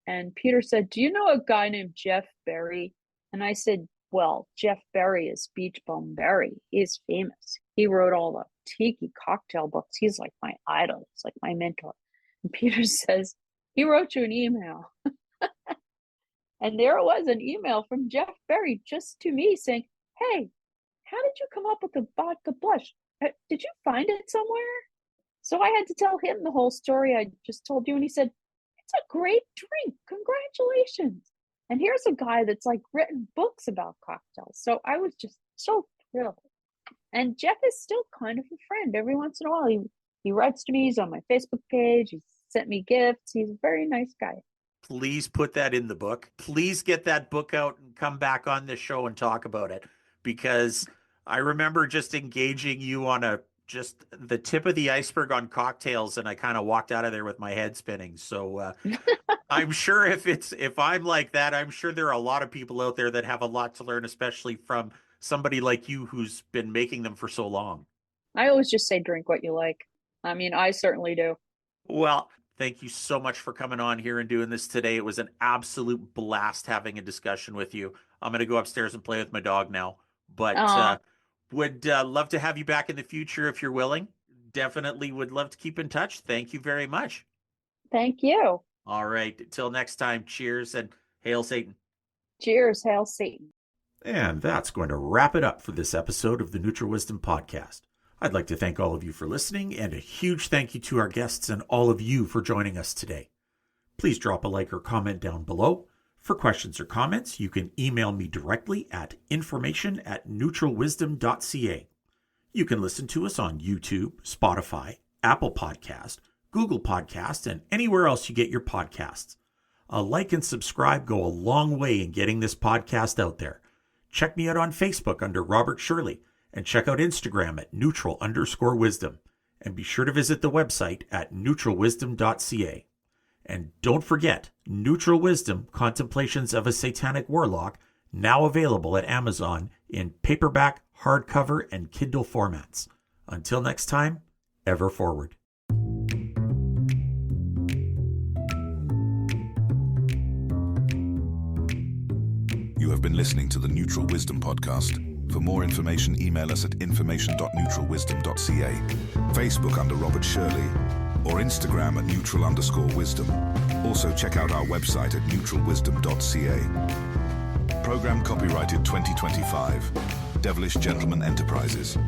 and Peter said, "Do you know a guy named Jeff Berry?" And I said, "Well, Jeff Berry is Beach Bum Berry. He's famous. He wrote all the tiki cocktail books. He's like my idol. He's like my mentor." And Peter says, "He wrote you an email." And there it was, an email from Jeff Berry just to me saying, "Hey, how did you come up with the vodka blush? Did you find it somewhere?" So I had to tell him the whole story I just told you. And he said, "It's a great drink. Congratulations." And here's a guy that's like written books about cocktails. So I was just so thrilled. And Jeff is still kind of a friend. Every once in a while, he writes to me. He's on my Facebook page. He's sent me gifts. He's a very nice guy. Please put that in the book. Please get that book out and come back on this show and talk about it, because I remember just engaging you on just the tip of the iceberg on cocktails, and I kind of walked out of there with my head spinning. So I'm sure if I'm like that, I'm sure there are a lot of people out there that have a lot to learn, especially from somebody like you who's been making them for so long. I always just say drink what you like. I mean, I certainly do. Well, thank you so much for coming on here and doing this today. It was an absolute blast having a discussion with you. I'm going to go upstairs and play with my dog now, but would love to have you back in the future if you're willing. Definitely would love to keep in touch. Thank you very much. Thank you. All right. Till next time, cheers and hail Satan. Cheers, hail Satan. And that's going to wrap it up for this episode of the Neutral Wisdom Podcast. I'd like to thank all of you for listening, and a huge thank you to our guests and all of you for joining us today. Please drop a like or comment down below. For questions or comments, you can email me directly at information@neutralwisdom.ca. You can listen to us on YouTube, Spotify, Apple Podcast, Google Podcast, and anywhere else you get your podcasts. A like and subscribe go a long way in getting this podcast out there. Check me out on Facebook under Robert Shirley, and check out Instagram at neutral_wisdom. And be sure to visit the website at neutralwisdom.ca. And don't forget, Neutral Wisdom, Contemplations of a Satanic Warlock, now available at Amazon in paperback, hardcover, and Kindle formats. Until next time, ever forward. You have been listening to the Neutral Wisdom Podcast. For more information, email us at information.neutralwisdom.ca, Facebook under Robert Shirley, or Instagram at neutral_wisdom. Also check out our website at neutralwisdom.ca. Program copyrighted 2025. Devilish Gentleman Enterprises.